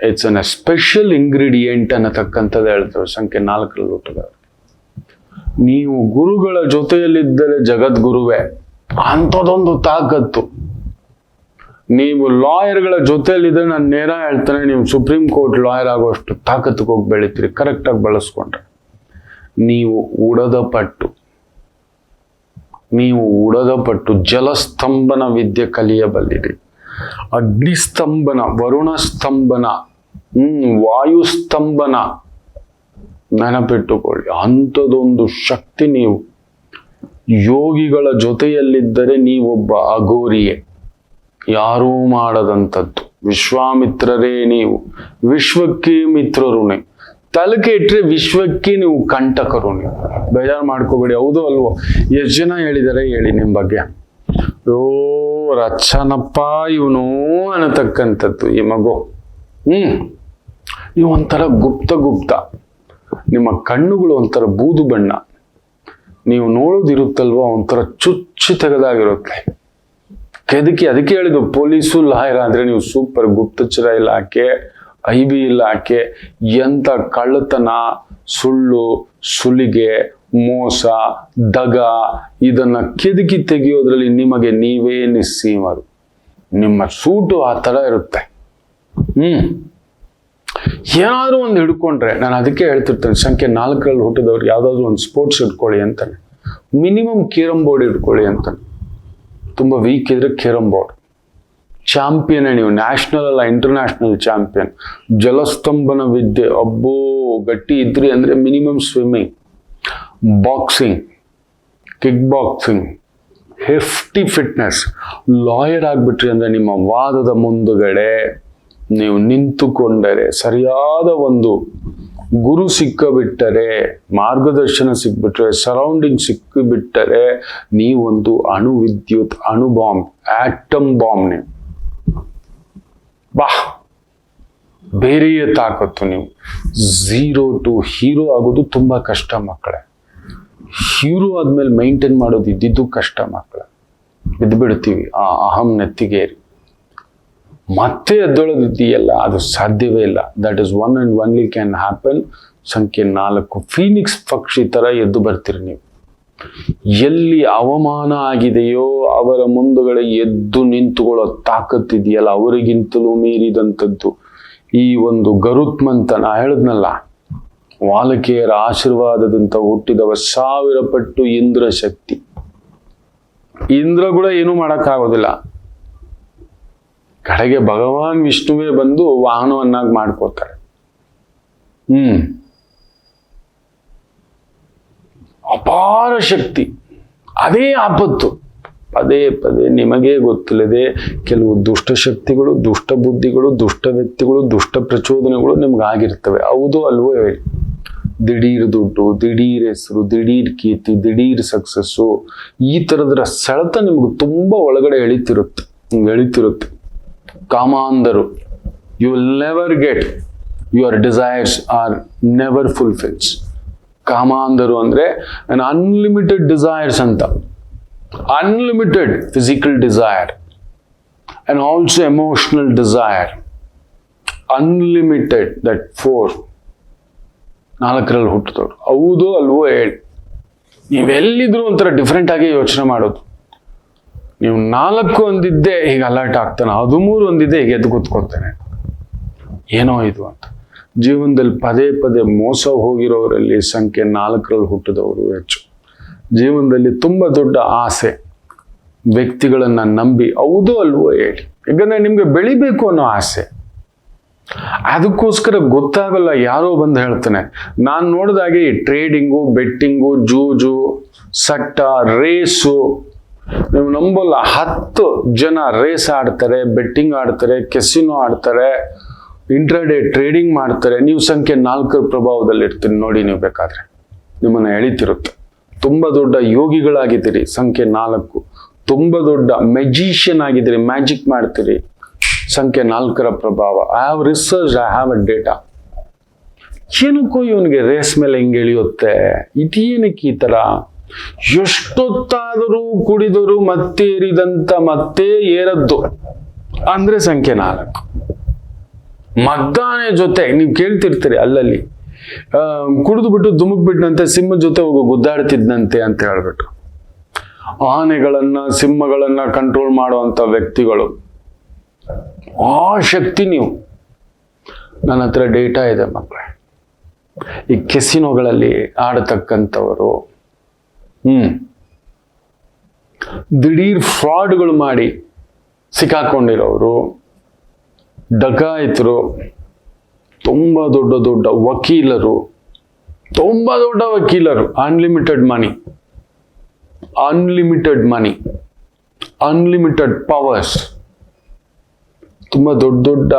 ಇಟ್ಸ್ ಅನ್ ಸ್ಪೆಷಲ್ ಇಂಗ್ರೀಡಿಯೆಂಟ್ ಅನ್ನತಕ್ಕಂಥದ್ದು ಹೇಳ್ತೇವೆ ಸಂಖ್ಯೆ 4ರಲ್ಲಿ ಹುಟ್ಟಿದವರು. ನೀವು ಗುರುಗಳ ಜೊತೆಯಲ್ಲಿದ್ದರೆ ಜಗದ್ಗುರುವೇ, ಅಂಥದ್ದೊಂದು ತಾಕತ್ತು. ನೀವು ಲಾಯರ್ಗಳ ಜೊತೆಯಲ್ಲಿದ್ದರೆ ನಾನು ನೇರ ಹೇಳ್ತಾನೆ, ನೀವು ಸುಪ್ರೀಂ ಕೋರ್ಟ್ ಲಾಯರ್ ಆಗುವಷ್ಟು ತಾಕತ್ತಿಗೆ ಹೋಗಿ ಬೆಳಿತೀರಿ ಕರೆಕ್ಟಾಗಿ ಬಳಸ್ಕೊಂಡ್ರೆ. ನೀವು ಉಡದ ಪಟ್ಟು ಜಲಸ್ತಂಭನ ವಿದ್ಯೆ ಕಲಿಯಬಲ್ಲಿರಿ. ಅಗ್ನಿಸ್ತಂಭನ, ವರುಣ ಸ್ತಂಭನ, ವಾಯುಸ್ತಂಭನ ನೆನಪಿಟ್ಟುಕೊಳ್ಳಿ. ಅಂಥದೊಂದು ಶಕ್ತಿ ನೀವು ಯೋಗಿಗಳ ಜೊತೆಯಲ್ಲಿದ್ದರೆ ನೀವೊಬ್ಬ ಅಘೋರಿಯೇ, ಯಾರೂ ಮಾಡದಂಥದ್ದು. ವಿಶ್ವಾಮಿತ್ರರೇ ನೀವು, ವಿಶ್ವಕ್ಕೆ ಮಿತ್ರರುಣೆ. ತಲಕೆ ಇಟ್ರೆ ವಿಶ್ವಕ್ಕೆ ನೀವು ಕಂಟಕರು. ನೀವು ಬೇಜಾರು ಮಾಡ್ಕೋಬೇಡಿ. ಹೌದು ಅಲ್ವೋ? ಎಷ್ಟು ಜನ ಹೇಳಿದ್ದಾರೆ ಹೇಳಿ ನಿಮ್ಮ ಬಗ್ಗೆ, ಓ ರಚನಪ್ಪ ಇವನು ಅನ್ನತಕ್ಕಂಥದ್ದು ಈ ಮಗು. ನೀವು ಒಂಥರ ಗುಪ್ತ, ನಿಮ್ಮ ಕಣ್ಣುಗಳು ಒಂಥರ ಬೂದು ಬಣ್ಣ, ನೀವು ನೋಡೋದಿರುತ್ತಲ್ವ ಒಂಥರ ಚುಚ್ಚಿ ತೆಗೆದಾಗಿರುತ್ತೆ. ಅದಕ್ಕೆ ಹೇಳಿದ್ದು ಪೊಲೀಸು ಲಾಯರ್ ಆದ್ರೆ ನೀವು ಸೂಪರ್. ಗುಪ್ತಚರ ಇಲಾಖೆ, IB ಇಲಾಖೆ, ಎಂತ ಕಳ್ಳತನ, ಸುಳ್ಳು, ಸುಲಿಗೆ, ಮೋಸ, ದಗ ಇದನ್ನ ಕೆದಕಿ ತೆಗೆಯೋದ್ರಲ್ಲಿ ನಿಮಗೆ ನೀವೇ ನಿಸ್ಸೀಮರು. ನಿಮ್ಮ ಸೂಟು ಆ ತರ ಇರುತ್ತೆ. ಏನಾದ್ರೂ ಒಂದು ಹಿಡ್ಕೊಂಡ್ರೆ, ನಾನು ಅದಕ್ಕೆ ಹೇಳ್ತಿರ್ತೇನೆ ಸಂಖ್ಯೆ 4ರಲ್ಲಿ ಹುಟ್ಟಿದವ್ರು ಯಾವ್ದಾದ್ರು ಒಂದು ಸ್ಪೋರ್ಟ್ಸ್ ಇಟ್ಕೊಳ್ಳಿ ಅಂತಾನೆ. ಮಿನಿಮಮ್ ಕೇರಂ ಬೋರ್ಡ್ ಇಟ್ಕೊಳ್ಳಿ ಅಂತಾನೆ. ತುಂಬಾ ವೀಕ್ ಇದ್ರೆ ಕೇರಂ ಬೋರ್ಡ್. ಚಾಂಪಿಯನ್ ನೀವು, ನ್ಯಾಷನಲ್ ಅಲ್ಲ ಇಂಟರ್ನ್ಯಾಷನಲ್ ಚಾಂಪಿಯನ್. ಜಲಸ್ತಂಭನ ವಿದ್ಯೆ ಅಬ್ಬೋ ಗಟ್ಟಿ ಇದ್ರಿ ಅಂದ್ರೆ minimum swimming, boxing, kick boxing, hefty fitness. Lawyer ಆಗ್ಬಿಟ್ರಿ ಅಂದ್ರೆ ನಿಮ್ಮ ವಾದದ ಮುಂದುಗಡೆ ನೀವು ನಿಂತುಕೊಂಡರೆ, ಸರಿಯಾದ ಒಂದು ಗುರು ಸಿಕ್ಕಬಿಟ್ಟರೆ, ಮಾರ್ಗದರ್ಶನ ಸಿಕ್ಬಿಟ್ರೆ, ಸರೌಂಡಿಂಗ್ ಸಿಕ್ಕಿಬಿಟ್ಟರೆ, ನೀವೊಂದು ಅಣು ವಿದ್ಯುತ್, ಅಣು ಬಾಂಬ್, ಆಟಮ್ ಬಾಂಬ್. ನೀವು ಬೇರೆಯೇ ತಾಕತ್ತು. ನೀವು 0 to ಹೀರೋ ಆಗೋದು ತುಂಬಾ ಕಷ್ಟ ಮಕ್ಕಳೇ. ಹೀರೋ ಆದ್ಮೇಲೆ ಮೈಂಟೈನ್ ಮಾಡೋದು ಇದ್ದಿದ್ದು ಕಷ್ಟ ಮಕ್ಕಳೇ. ಬಿದ್ದು ಬಿಡ್ತೀವಿ ಆ ಅಹಂ ನೆತ್ತಿಗೇರಿ. ಮತ್ತೆ ಎದ್ದೊಳದಿದೆಯಲ್ಲ ಅದು ಸಾಧ್ಯವೇ ಇಲ್ಲ. That is one and only can happen. ಸಂಖ್ಯೆ 4 ಫೀನಿಕ್ಸ್ ಪಕ್ಷಿ ತರ ಎದ್ದು ಬರ್ತೀರಿ ನೀವು. ಎಲ್ಲಿ ಅವಮಾನ ಆಗಿದೆಯೋ ಅವರ ಮುಂದುಗಡೆ ಎದ್ದು ನಿಂತುಕೊಳ್ಳೋ ತಾಕತ್ತಿದೆಯಲ್ಲ, ಅವರಿಗಿಂತಲೂ ಮೀರಿದಂಥದ್ದು ಈ ಒಂದು ಗರುತ್ಮಂತನ. ಹೇಳಿದ್ನಲ್ಲ, ವಾಲಕಿಯರ ಆಶೀರ್ವಾದದಂತ ಹುಟ್ಟಿದವ 1000 ಪಟ್ಟು ಇಂದ್ರ ಶಕ್ತಿ. ಇಂದ್ರ ಕೂಡ ಏನೂ ಮಾಡೋಕ್ಕಾಗೋದಿಲ್ಲ. ಕಡೆಗೆ ಭಗವಾನ್ ವಿಷ್ಣುವೇ ಬಂದು ವಾಹನವನ್ನಾಗಿ ಮಾಡ್ಕೋತಾರೆ. ಅಪಾರ ಶಕ್ತಿ. ಅದೇ ಆಪತ್ತು. ಪದೇ ಪದೇ ನಿಮಗೇ ಗೊತ್ತಿಲ್ಲದೆ ಕೆಲವು ದುಷ್ಟ ಶಕ್ತಿಗಳು, ದುಷ್ಟ ಬುದ್ಧಿಗಳು, ದುಷ್ಟ ವ್ಯಕ್ತಿಗಳು, ದುಷ್ಟ ಪ್ರಚೋದನೆಗಳು ನಿಮ್ಗಾಗಿರ್ತವೆ. ಹೌದು ಅಲ್ವೋ ಹೇಳಿ? ದಿಢೀರ್ ದುಡ್ಡು, ದಿಢೀರ್ ಹೆಸರು, ದಿಢೀರ್ ಕೀರ್ತಿ, ದಿಢೀರ್ ಸಕ್ಸಸ್ಸು, ಈ ಥರದ್ರ ಸೆಳೆತ ನಿಮ್ಗೆ ತುಂಬಾ ಒಳಗಡೆ ಎಳಿತಿರುತ್ತೆ. ಕಾಮಾಂಧರು. You will never get your desires are never fulfils. ಕಾಮಾಂಧರು ಅಂದ್ರೆ ಅನ್ಲಿಮಿಟೆಡ್ ಡಿಸೈರ್ಸ್ ಅಂತ. Unlimited physical desire and also emotional desire. Unlimited, that 4. 4ರಲ್ಲಿ ಹುಟ್ಟಿದವರು. ಹೌದು ಅಲ್ವೋ ಹೇಳಿ. ನೀವೆಲ್ಲಿದ್ರು ಒಂಥರ ಡಿಫ್ರೆಂಟ್ ಆಗಿ ಯೋಚನೆ ಮಾಡೋದು. ನೀವು 4 ಒಂದಿದ್ದೆ ಹೀಗೆ ಅಲರ್ಟ್ ಆಗ್ತಾನೆ, 13 ಒಂದಿದ್ದೆ ಹೀಗೆ ಎದ್ದು ಕೂತ್ಕೊಳ್ತಾನೆ. ಏನೋ ಇದು ಅಂತ. ಜೀವನದಲ್ಲಿ ಪದೇ ಪದೇ ಮೋಸ ಹೋಗಿರೋರಲ್ಲಿ ಸಂಖ್ಯೆ 4ರಲ್ಲಿ ಹುಟ್ಟಿದವರು ಹೆಚ್ಚು. ಜೀವನದಲ್ಲಿ ತುಂಬ ದೊಡ್ಡ ಆಸೆ, ವ್ಯಕ್ತಿಗಳನ್ನ ನಂಬಿ ಹೌದು ಅಲ್ವೋ ಹೇಳಿ. ಯಾಕಂದ್ರೆ ನಿಮ್ಗೆ ಬೆಳಿಬೇಕು ಅನ್ನೋ ಆಸೆ, ಅದಕ್ಕೋಸ್ಕರ ಗೊತ್ತಾಗಲ್ಲ. ಯಾರೋ ಬಂದು ಹೇಳ್ತಾನೆ, ನಾನು ನೋಡಿದಾಗೆ ಈ ಟ್ರೇಡಿಂಗು, ಬೆಟ್ಟಿಂಗು, ಜೂಜು, ಸಟ್ಟ, ರೇಸು, ನೀವು ನಂಬಲ್ಲ, 10 ಜನ ರೇಸ್ ಆಡ್ತಾರೆ, ಬೆಟ್ಟಿಂಗ್ ಆಡ್ತಾರೆ, ಕೆಸಿನೋ ಆಡ್ತಾರೆ, ಇಂಟ್ರಾಡೇ ಟ್ರೇಡಿಂಗ್ ಮಾಡ್ತಾರೆ. ನೀವು ಸಂಖ್ಯೆ 4 ಪ್ರಭಾವದಲ್ಲಿ ಇರ್ತೀರಿ ನೋಡಿ. ನೀವು ಬೇಕಾದ್ರೆ ನಿಮ್ಮನ್ನ ಎಳಿತಿರುತ್ತೆ. ತುಂಬ ದೊಡ್ಡ ಯೋಗಿಗಳಾಗಿದ್ದೀರಿ ಸಂಖ್ಯೆ 4. ತುಂಬ ದೊಡ್ಡ ಮೆಜಿಷಿಯನ್ ಆಗಿದ್ದೀರಿ, ಮ್ಯಾಜಿಕ್ ಮಾಡ್ತೀರಿ ಸಂಖ್ಯೆ 4ರ ಪ್ರಭಾವ. I have research, I have a data. ಏನಕ್ಕೋ ಇವನಿಗೆ ರೇಸ್ ಮೇಲೆ ಹಿಂಗೆ ಎಳಿಯುತ್ತೆ, ಇದೇನಕ್ಕೆ ಈ ಥರ? ಎಷ್ಟೊತ್ತಾದರೂ ಕುಡಿದರು ಮತ್ತೆ ಏರಿದಂತ ಮತ್ತೆ ಏರದ್ದು ಅಂದ್ರೆ ಸಂಖ್ಯೆ 4. ಮದ್ದಾನೆ ಜೊತೆ ನೀವು ಕೇಳ್ತಿರ್ತೀರಿ ಅಲ್ಲಲ್ಲಿ, ಕುಡಿದು ಬಿಟ್ಟು ಧುಮುಕ್ ಬಿಟ್ಟನಂತೆ ಸಿಂಹದ ಜೊತೆ ಹೋಗೋ ಗುದ್ದಾಡ್ತಿದ್ನಂತೆ ಅಂತ ಹೇಳ್ಬಿಟ್ಟು. ಆನೆಗಳನ್ನ, ಸಿಂಹಗಳನ್ನ ಕಂಟ್ರೋಲ್ ಮಾಡುವಂತ ವ್ಯಕ್ತಿಗಳು, ಆ ಶಕ್ತಿ ನೀವು. ನನ್ನ ಹತ್ರ ಡೇಟಾ ಇದೆ ಮಕ್ಕಳೇ. ಈ ಕೆಸಿನೋಗಳಲ್ಲಿ ಆಡತಕ್ಕಂಥವರು ದಿಢೀರ್ ಫ್ರಾಡ್ಗಳು ಮಾಡಿ ಸಿಕ್ಕಾಕೊಂಡಿರೋರು, ಡಕಾಯಿತರು, ತುಂಬ ದೊಡ್ಡ ದೊಡ್ಡ ವಕೀಲರು, ಅನ್ಲಿಮಿಟೆಡ್ ಮನಿ, ಅನ್ಲಿಮಿಟೆಡ್ ಪವರ್ಸ್, ತುಂಬ ದೊಡ್ಡ ದೊಡ್ಡ.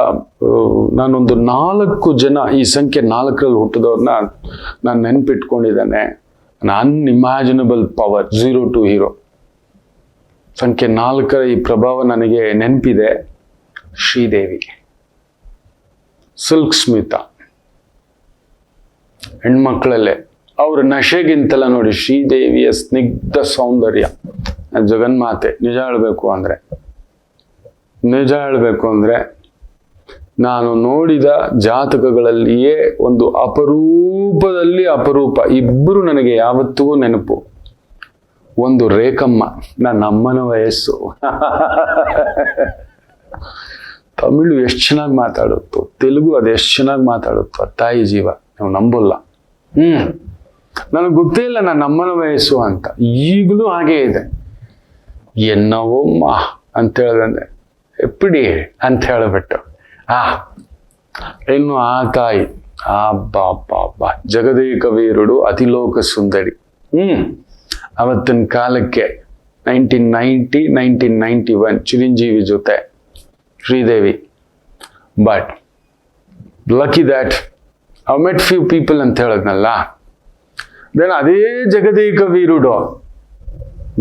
ನಾನೊಂದು 4 ಜನ ಈ ಸಂಖ್ಯೆ 4ರಲ್ಲಿ ಹುಟ್ಟಿದವ್ರನ್ನ ನಾನು ನೆನ್ಪಿಟ್ಕೊಂಡಿದ್ದೇನೆ. Unimaginable power, 0 to hero. ಸಂಖ್ಯೆ 4ರ ಈ ಪ್ರಭಾವ ನನಗೆ ನೆನಪಿದೆ. ಶ್ರೀದೇವಿ, ಸಿಲ್ಕ್ ಸ್ಮಿತಾ, ಹೆಣ್ಮಕ್ಳಲ್ಲೇ ಅವ್ರ ನಶೆಗಿಂತಲ್ಲ ನೋಡಿ ಶ್ರೀದೇವಿಯ ಸ್ನಿಗ್ಧ ಸೌಂದರ್ಯ. ಜಗನ್ಮಾತೆ. ನಿಜ ಹೇಳಬೇಕು ಅಂದ್ರೆ ನಾನು ನೋಡಿದ ಜಾತಕಗಳಲ್ಲಿಯೇ ಒಂದು ಅಪರೂಪದಲ್ಲಿ ಅಪರೂಪ ಇಬ್ಬರು ನನಗೆ ಯಾವತ್ತಿಗೂ ನೆನಪು. ಒಂದು ರೇಖಮ್ಮ, ನನ್ನ ಅಮ್ಮನ ವಯಸ್ಸು. ತಮಿಳು ಎಷ್ಟು ಚೆನ್ನಾಗಿ ಮಾತಾಡುತ್ತೋ, ತೆಲುಗು ಅದೆಷ್ಟು ಚೆನ್ನಾಗಿ ಮಾತಾಡುತ್ತೋ, ತಾಯಿ ಜೀವ, ನೀವು ನಂಬಲ್ಲ. ನನಗೆ ಗೊತ್ತೇ ಇಲ್ಲ ನನ್ನ ಅಮ್ಮನ ವಯಸ್ಸು ಅಂತ. ಈಗಲೂ ಹಾಗೇ ಇದೆ. ಎನ್ನವಮ್ಮ ಅಂತ ಹೇಳ್ದಂದೆ, ಎಪ್ಪಿಡಿ ಅಂತ ಹೇಳಿಬಿಟ್ಟು ಇನ್ನು ಆ ತಾಯಿ, ಬಾ ಜಗದೇಕ ವೀರುಡು ಅತಿಲೋಕ ಸುಂದರಿ. ಅವತ್ತಿನ ಕಾಲಕ್ಕೆ 1990, 1991 ಚಿರಂಜೀವಿ ಜೊತೆ Sridevi. But lucky that I met few people ಅಂತ ಹೇಳಿದ್ನಲ್ಲ. ದೆನ್ ಅದೇ ಜಗದೇಕ ವೀರುಡು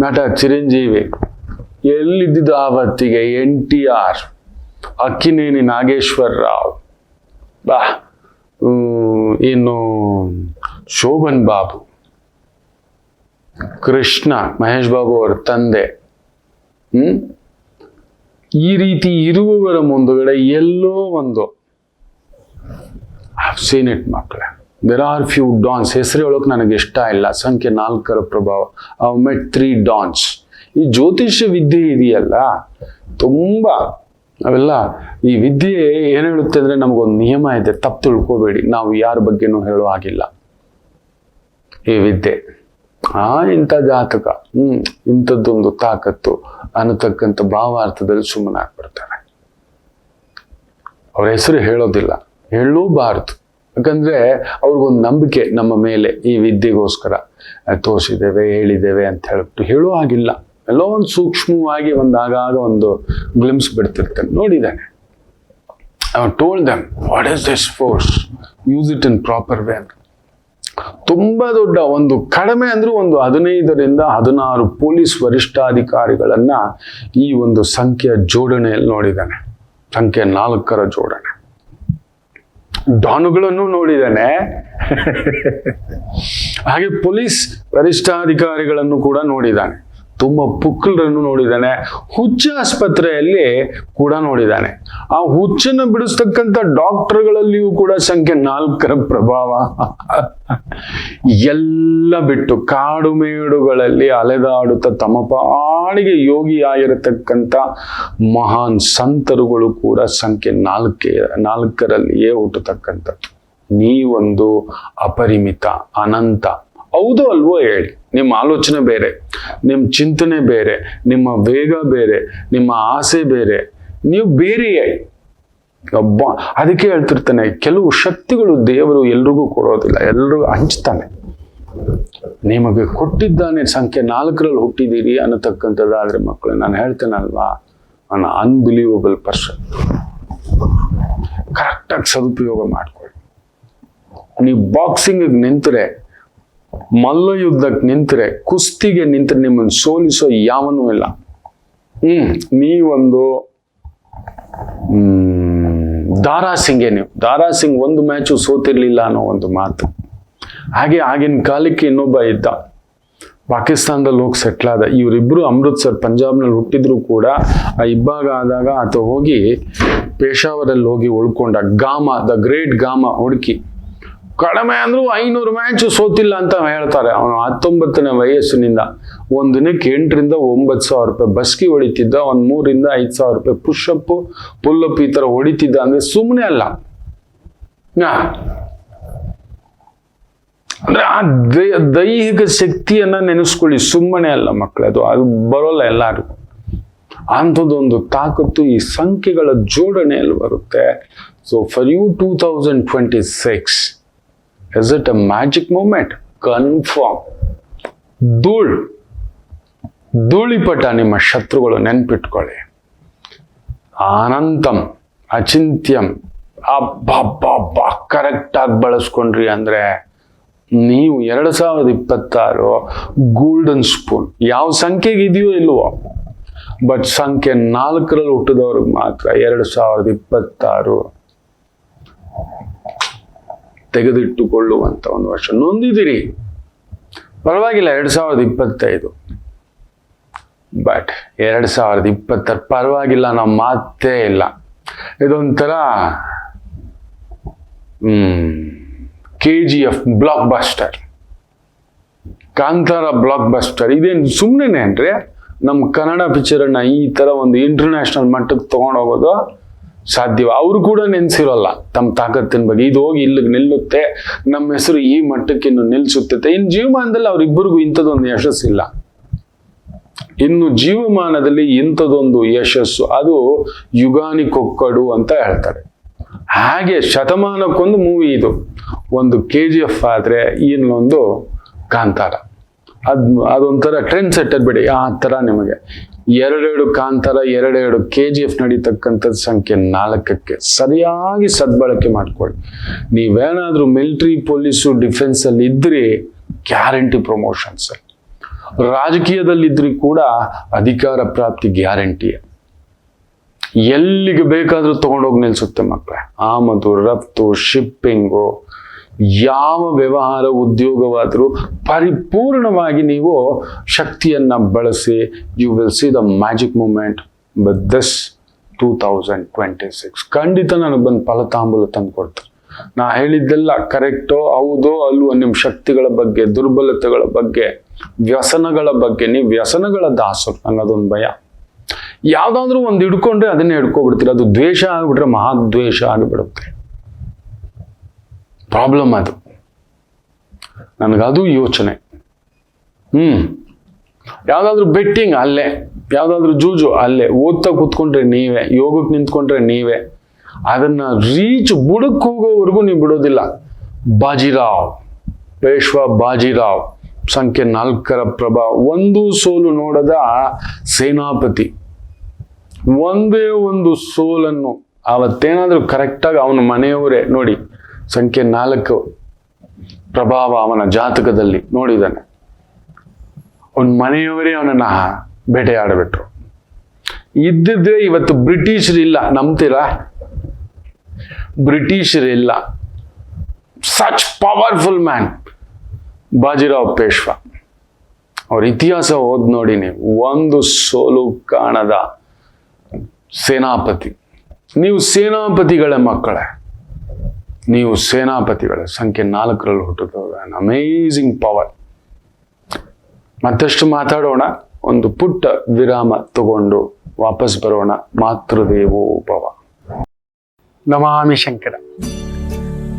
ನಟ ಚಿರಂಜೀವಿ ಎಲ್ಲಿದ್ದಿದ್ದು ಆವತ್ತಿಗೆ? NTR, ಅಕ್ಕಿನೇನಿ ನಾಗೇಶ್ವರ ರಾವ್, ಇನ್ನು ಶೋಭನ್ ಬಾಬು, ಕೃಷ್ಣ, ಮಹೇಶ್ ಬಾಬು ಅವರ ತಂದೆ. ಈ ರೀತಿ ಇರುವವರ ಮುಂದುಗಡೆ ಎಲ್ಲೋ ಒಂದು ಸೀನ್ ಇಟ್ ಮಕ್ಕಳೇ. There are few dons. ಹೆಸರು ಹೇಳೋಕೆ ನನಗೆ ಇಷ್ಟ ಇಲ್ಲ. ಸಂಖ್ಯೆ 4ರ ಪ್ರಭಾವ. I met 3 dons. ಈ ಜ್ಯೋತಿಷ್ಯ ವಿದ್ಯೆ ಇದೆಯಲ್ಲ, ತುಂಬ ಅವೆಲ್ಲ ಈ ವಿದ್ಯೆ ಏನು ಹೇಳುತ್ತೆ ಅಂದರೆ ನಮಗೊಂದು ನಿಯಮ ಇದೆ, ತಪ್ಪು ತಿಳ್ಕೋಬೇಡಿ. ನಾವು ಯಾರ ಬಗ್ಗೆನೂ ಹೇಳೋ ಆಗಿಲ್ಲ. ಈ ವಿದ್ಯೆ ಇಂಥ ಜಾತಕ, ಇಂಥದ್ದೊಂದು ತಾಕತ್ತು ಅನ್ನತಕ್ಕಂಥ ಭಾವಾರ್ಥದಲ್ಲಿ ಸುಮ್ಮನೆ ಆಗ್ಬಿಡ್ತಾರೆ. ಅವ್ರ ಹೆಸರು ಹೇಳೋದಿಲ್ಲ, ಹೇಳಲೂಬಾರ್ದು. ಯಾಕಂದ್ರೆ ಅವ್ರಿಗೊಂದು ನಂಬಿಕೆ ನಮ್ಮ ಮೇಲೆ, ಈ ವಿದ್ಯೆಗೋಸ್ಕರ ತೋರಿಸಿದ್ದೇವೆ, ಹೇಳಿದ್ದೇವೆ ಅಂತ ಹೇಳ್ಬಿಟ್ಟು ಹೇಳೋ ಆಗಿಲ್ಲ. ಎಲ್ಲೋ ಒಂದು ಸೂಕ್ಷ್ಮವಾಗಿ ಆಗಾಗ ಒಂದು ಗ್ಲಿಮ್ಸ್ ಬಿಡ್ತಿರ್ತಾನೆ. ನೋಡಿದ್ದಾನೆ. I told them, what is this force, use it in proper way. ತುಂಬಾ ದೊಡ್ಡ ಒಂದು, ಕಡಿಮೆ ಅಂದ್ರೂ ಒಂದು 15ರಿಂದ 16 ಪೊಲೀಸ್ ವರಿಷ್ಠಾಧಿಕಾರಿಗಳನ್ನ ಈ ಒಂದು ಸಂಖ್ಯೆಯ ಜೋಡಣೆಯಲ್ಲಿ ನೋಡಿದ್ದಾನೆ. ಸಂಖ್ಯೆ 4ರ ಜೋಡಣೆ. ಡಾನುಗಳನ್ನು ನೋಡಿದ್ದಾನೆ, ಹಾಗೆ ಪೊಲೀಸ್ ವರಿಷ್ಠಾಧಿಕಾರಿಗಳನ್ನು ಕೂಡ ನೋಡಿದ್ದಾನೆ. ತುಂಬ ಪುಕ್ಕಲರನ್ನು ನೋಡಿದ್ದಾನೆ, ಹುಚ್ಚ ಆಸ್ಪತ್ರೆಯಲ್ಲಿ ಕೂಡ ನೋಡಿದ್ದಾನೆ. ಆ ಹುಚ್ಚನ್ನು ಬಿಡಿಸ್ತಕ್ಕಂಥ ಡಾಕ್ಟರ್ಗಳಲ್ಲಿಯೂ ಕೂಡ ಸಂಖ್ಯೆ 4ರ ಪ್ರಭಾವ. ಎಲ್ಲ ಬಿಟ್ಟು ಕಾಡು ಮೇಡುಗಳಲ್ಲಿ ಅಲೆದಾಡುತ್ತಾ ತಮ್ಮ ಪಾಡಿಗೆ ಯೋಗಿಯಾಗಿರತಕ್ಕಂಥ ಮಹಾನ್ ಸಂತರುಗಳು ಕೂಡ ಸಂಖ್ಯೆ 4ರಲ್ಲಿಯೇ ಹುಟ್ಟತಕ್ಕಂಥದ್ದು. ನೀವೊಂದು ಅಪರಿಮಿತ, ಅನಂತ. ಹೌದು ಅಲ್ವೋ ಹೇಳಿ? ನಿಮ್ಮ ಆಲೋಚನೆ ಬೇರೆ, ನಿಮ್ಮ ಚಿಂತನೆ ಬೇರೆ, ನಿಮ್ಮ ವೇಗ ಬೇರೆ, ನಿಮ್ಮ ಆಸೆ ಬೇರೆ, ನೀವು ಬೇರೆಯೇ. ಅದಕ್ಕೆ ಹೇಳ್ತಿರ್ತಾನೆ, ಕೆಲವು ಶಕ್ತಿಗಳು ದೇವರು ಎಲ್ರಿಗೂ ಕೊಡೋದಿಲ್ಲ, ಎಲ್ರಿಗೂ ಹಂಚ್ತಾನೆ. ನಿಮಗೆ ಕೊಟ್ಟಿದ್ದಾನೆ, ಸಂಖ್ಯೆ 4ರಲ್ಲಿ ಹುಟ್ಟಿದ್ದೀರಿ ಅನ್ನತಕ್ಕಂಥದ್ದಾದ್ರೆ ಮಕ್ಕಳು, ನಾನು ಹೇಳ್ತೇನಲ್ವಾ, ನಾನು ಅನ್ಬಿಲೀವಬಲ್ ಪರ್ಸನ್. ಕರೆಕ್ಟಾಗಿ ಸದುಪಯೋಗ ಮಾಡ್ಕೊಳ್ಳಿ. ನೀವು ಬಾಕ್ಸಿಂಗ್ ನಿಂತರೆ, ಮಲ್ಲ ಯುದ್ಧಕ್ಕೆ ನಿಂತರೆ, ಕುಸ್ತಿಗೆ ನಿಂತರೆ ನಿಮ್ಮನ್ನು ಸೋಲಿಸೋ ಯಾವನೂ ಇಲ್ಲ. ನೀವೊಂದು ದಾರಾಸಿಂಗೆ, ನೀವು ದಾರಾಸಿಂಗ್ ಒಂದು ಮ್ಯಾಚು ಸೋತಿರ್ಲಿಲ್ಲ ಅನ್ನೋ ಒಂದು ಮಾತು. ಹಾಗೆ ಆಗಿನ ಕಾಲಕ್ಕೆ ಇನ್ನೊಬ್ಬ ಇದ್ದ, ಪಾಕಿಸ್ತಾನದಲ್ಲಿ ಹೋಗಿ ಸೆಟ್ಲ್ ಆದ. ಇವರಿಬ್ರು ಅಮೃತ್ಸರ್ ಪಂಜಾಬ್ನಲ್ಲಿ ಹುಟ್ಟಿದ್ರು ಕೂಡ ಆ ಇಬ್ಬಾಗ ಆದಾಗ ಆತ ಹೋಗಿ ಪೇಶಾವರಲ್ಲಿ ಹೋಗಿ ಉಳ್ಕೊಂಡ. ದ ಗ್ರೇಟ್ ಗಾಮ ಹುಡುಕಿ ಕಡಿಮೆ ಅಂದ್ರೂ 500 ಮ್ಯಾಚ್ ಸೋತಿಲ್ಲ ಅಂತ ಹೇಳ್ತಾರೆ. ಅವನು 19ನೇ ವಯಸ್ಸಿನಿಂದ ಒಂದು ದಿನಕ್ಕೆ 8,000 to 9,000 ರೂಪಾಯಿ ಬಸ್ಕಿ ಹೊಡಿತಿದ್ದ. ಒಂದು 3,000 to 5,000 ರೂಪಾಯಿ ಪುಷಪ್ ಪುಲ್ಲಪ್ ಈ ತರ ಹೊಡಿತಿದ್ದ. ಅಂದ್ರೆ ಸುಮ್ಮನೆ ಅಲ್ಲ, ಅಂದ್ರೆ ಆ ದೈಹಿಕ ಶಕ್ತಿಯನ್ನ ನೆನೆಸ್ಕೊಳ್ಳಿ, ಸುಮ್ಮನೆ ಅಲ್ಲ ಮಕ್ಕಳೇ. ಅದು ಬರೋಲ್ಲ ಎಲ್ಲರಿಗೂ. ಅಂಥದ್ದೊಂದು ತಾಕತ್ತು ಈ ಸಂಖ್ಯೆಗಳ ಜೋಡಣೆಯಲ್ಲಿ ಬರುತ್ತೆ. So for you 2026 is it a magic moment? Confirm. ಧೂಳಿಪಟ ನಿಮ್ಮ ಶತ್ರುಗಳು, ನೆನ್ಪಿಟ್ಕೊಳ್ಳಿ. ಅನಂತಂ ಅಚಿಂತ್ಯಂ ಅಬ್ಬಬ್ಬಬ್ಬ ಕರೆಕ್ಟ್ ಆಗಿ ಬಳಸ್ಕೊಂಡ್ರಿ ಅಂದ್ರೆ ನೀವು 2026 ಗೋಲ್ಡನ್ ಸ್ಪೂನ್. ಯಾವ ಸಂಖ್ಯೆಗೆ ಇದೆಯೋ ಇಲ್ವೋ, ಬಟ್ ಸಂಖ್ಯೆ 4ರಲ್ಲಿ ಹುಟ್ಟಿದವ್ರಿಗೆ ಮಾತ್ರ 2026 ತೆಗೆದಿಟ್ಟುಕೊಳ್ಳುವಂತ ಒಂದು ವರ್ಷ. ನೊಂದಿದ್ದೀರಿ, ಪರವಾಗಿಲ್ಲ. 2025 ಬಟ್ 2020 ಪರವಾಗಿಲ್ಲ, ನಾವು ಮಾತೇ ಇಲ್ಲ. ಇದೊಂಥರ KGF blockbuster, Kantara blockbuster. ಇದೇನು ಸುಮ್ಮನೆನೇನ್ರಿ? ನಮ್ಮ ಕನ್ನಡ ಪಿಕ್ಚರನ್ನ ಈ ತರ ಒಂದು ಇಂಟರ್ನ್ಯಾಷನಲ್ ಮಟ್ಟಕ್ಕೆ ತಗೊಂಡೋಗೋದು ಸಾಧ್ಯವ? ಅವರು ಕೂಡ ನೆನ್ಸಿರೋಲ್ಲ ತಮ್ಮ ತಾಕತ್ತಿನ ಬಗ್ಗೆ. ಇದು ಹೋಗಿ ಇಲ್ಲಿಗೆ ನಿಲ್ಲುತ್ತೆ, ನಮ್ಮ ಹೆಸರು ಈ ಮಟ್ಟಕ್ಕೆ ಇನ್ನು ನಿಲ್ಸುತ್ತೆ. ಇನ್ನು ಜೀವಮಾನದಲ್ಲಿ ಅವರಿಬ್ಬರಿಗೂ ಇಂಥದ್ದೊಂದು ಯಶಸ್ಸಿಲ್ಲ. ಇನ್ನು ಜೀವಮಾನದಲ್ಲಿ ಇಂಥದ್ದೊಂದು ಯಶಸ್ಸು ಅದು ಯುಗಾನಿಕೊಕ್ಕಡು ಅಂತ ಹೇಳ್ತಾರೆ. ಹಾಗೆ ಶತಮಾನಕ್ಕೊಂದು ಮೂವಿ ಇದು. ಒಂದು KGF ಆದ್ರೆ ಇನ್ನೊಂದು ಕಾಂತಾರ. ಅದೊಂಥರ ಟ್ರೆಂಡ್ ಸೆಟ್ಟರ್ ಬಿಡಿ. ಆ ಥರ ನಿಮಗೆ 2 ಕಾಂತಾರ, 2 KGF ನಡೀತಕ್ಕಂಥದ್ದು ಸಂಖ್ಯೆ 4ಕ್ಕೆ ಸರಿಯಾಗಿ ಸದ್ಬಳಕೆ ಮಾಡ್ಕೊಳ್ಳಿ. ನೀವೇನಾದ್ರೂ ಮಿಲಿಟರಿ, ಪೊಲೀಸು, ಡಿಫೆನ್ಸ್ ಅಲ್ಲಿ ಇದ್ರಿ ಗ್ಯಾರಂಟಿ ಪ್ರಮೋಷನ್ಸ್. ರಾಜಕೀಯದಲ್ಲಿದ್ರಿ ಕೂಡ ಅಧಿಕಾರ ಪ್ರಾಪ್ತಿ ಗ್ಯಾರಂಟಿ. ಎಲ್ಲಿಗೆ ಬೇಕಾದ್ರೂ ತಗೊಂಡೋಗಿ ನಿಲ್ಸುತ್ತೆ ಮಕ್ಕಳೇ. ಆಮದು, ರಫ್ತು, ಶಿಪ್ಪಿಂಗು, ಯಾವ ವ್ಯವಹಾರ ಉದ್ಯೋಗವಾದರೂ ಪರಿಪೂರ್ಣವಾಗಿ ನೀವು ಶಕ್ತಿಯನ್ನ ಬಳಸಿ you will see the magic moment with this 2026. ಖಂಡಿತ ನನಗೆ ಬಂದು ಫಲತಾಂಬೂಲ ತಂದು ಕೊಡ್ತಾರೆ. ನಾ ಹೇಳಿದ್ದೆಲ್ಲ ಕರೆಕ್ಟೋ ಹೌದೋ ಅಲ್ವೋ, ನಿಮ್ಮ ಶಕ್ತಿಗಳ ಬಗ್ಗೆ, ದುರ್ಬಲತೆಗಳ ಬಗ್ಗೆ, ವ್ಯಸನಗಳ ಬಗ್ಗೆ. ನೀವು ವ್ಯಸನಗಳ ದಾಸರು, ನಂಗೆ ಅದೊಂದು ಭಯ. ಯಾವ್ದಾದ್ರೂ ಒಂದು ಹಿಡ್ಕೊಂಡ್ರೆ ಅದನ್ನೇ ಹಿಡ್ಕೊಬಿಡ್ತೀರ. ಅದು ದ್ವೇಷ ಆಗ್ಬಿಟ್ರೆ ಮಹಾದ್ವೇಷ ಆಗಿಬಿಡುತ್ತೆ. ಪ್ರಾಬ್ಲಮ್ ಅದು. ನನಗದು ಯೋಚನೆ. ಯಾವ್ದಾದ್ರು ಬೆಟ್ಟಿಂಗ್ ಅಲ್ಲೇ, ಯಾವ್ದಾದ್ರು ಜೂಜು ಅಲ್ಲೇ, ಓದ್ತಾ ಕೂತ್ಕೊಂಡ್ರೆ ನೀವೇ, ಯೋಗಕ್ಕೆ ನಿಂತ್ಕೊಂಡ್ರೆ ನೀವೇ. ಅದನ್ನ ರೀಚ್ ಬುಡಕ್ಕೆ ಹೋಗೋವರೆಗೂ ನೀವು ಬಿಡೋದಿಲ್ಲ. ಬಾಜಿರಾವ್, ಪೇಶ್ವಾ ಬಾಜಿರಾವ್, ಸಂಖ್ಯೆ 4ರ ಪ್ರಭಾವ. ಒಂದು ಸೋಲು ನೋಡದ ಸೇನಾಪತಿ. ಒಂದೇ ಒಂದು ಸೋಲನ್ನು ಅವತ್ತೇನಾದ್ರೂ ಕರೆಕ್ಟಾಗಿ ಅವನ ಮನೆಯವರೇ ನೋಡಿ, ಸಂಖ್ಯೆ 4 ಪ್ರಭಾವ ಅವನ ಜಾತಕದಲ್ಲಿ ನೋಡಿದ್ದಾನೆ. ಅವನ ಮನೆಯವರೇ ಅವನನ್ನ ಬೇಟೆಯಾಡಬಿಟ್ರು. ಇದ್ದಿದ್ರೆ ಇವತ್ತು ಬ್ರಿಟಿಷರಿಲ್ಲ, ನಂಬ್ತೀರಾ? ಬ್ರಿಟಿಷರಿಲ್ಲ. Such powerful man Bajirao Peshwa. ಅವ್ರ ಇತಿಹಾಸ ಓದ್ ನೋಡಿ ನೀವು, ಒಂದು ಸೋಲು ಕಾಣದ ಸೇನಾಪತಿ. ನೀವು ಸೇನಾಪತಿಗಳ ಮಕ್ಕಳೇ, ನೀವು ಸೇನಾಪತಿಗಳ ಸಂಖ್ಯೆ 4ರಲ್ಲಿ ಹುಟ್ಟಿದವರು. Amazing power. ಮತ್ತಷ್ಟು ಮಾತಾಡೋಣ, ಒಂದು ಪುಟ್ಟ ವಿರಾಮ ತಗೊಂಡು ವಾಪಸ್ ಬರೋಣ. ಮಾತೃದೇವೋ ಭವ. ನಮಾಮಿ ಶಂಕರ.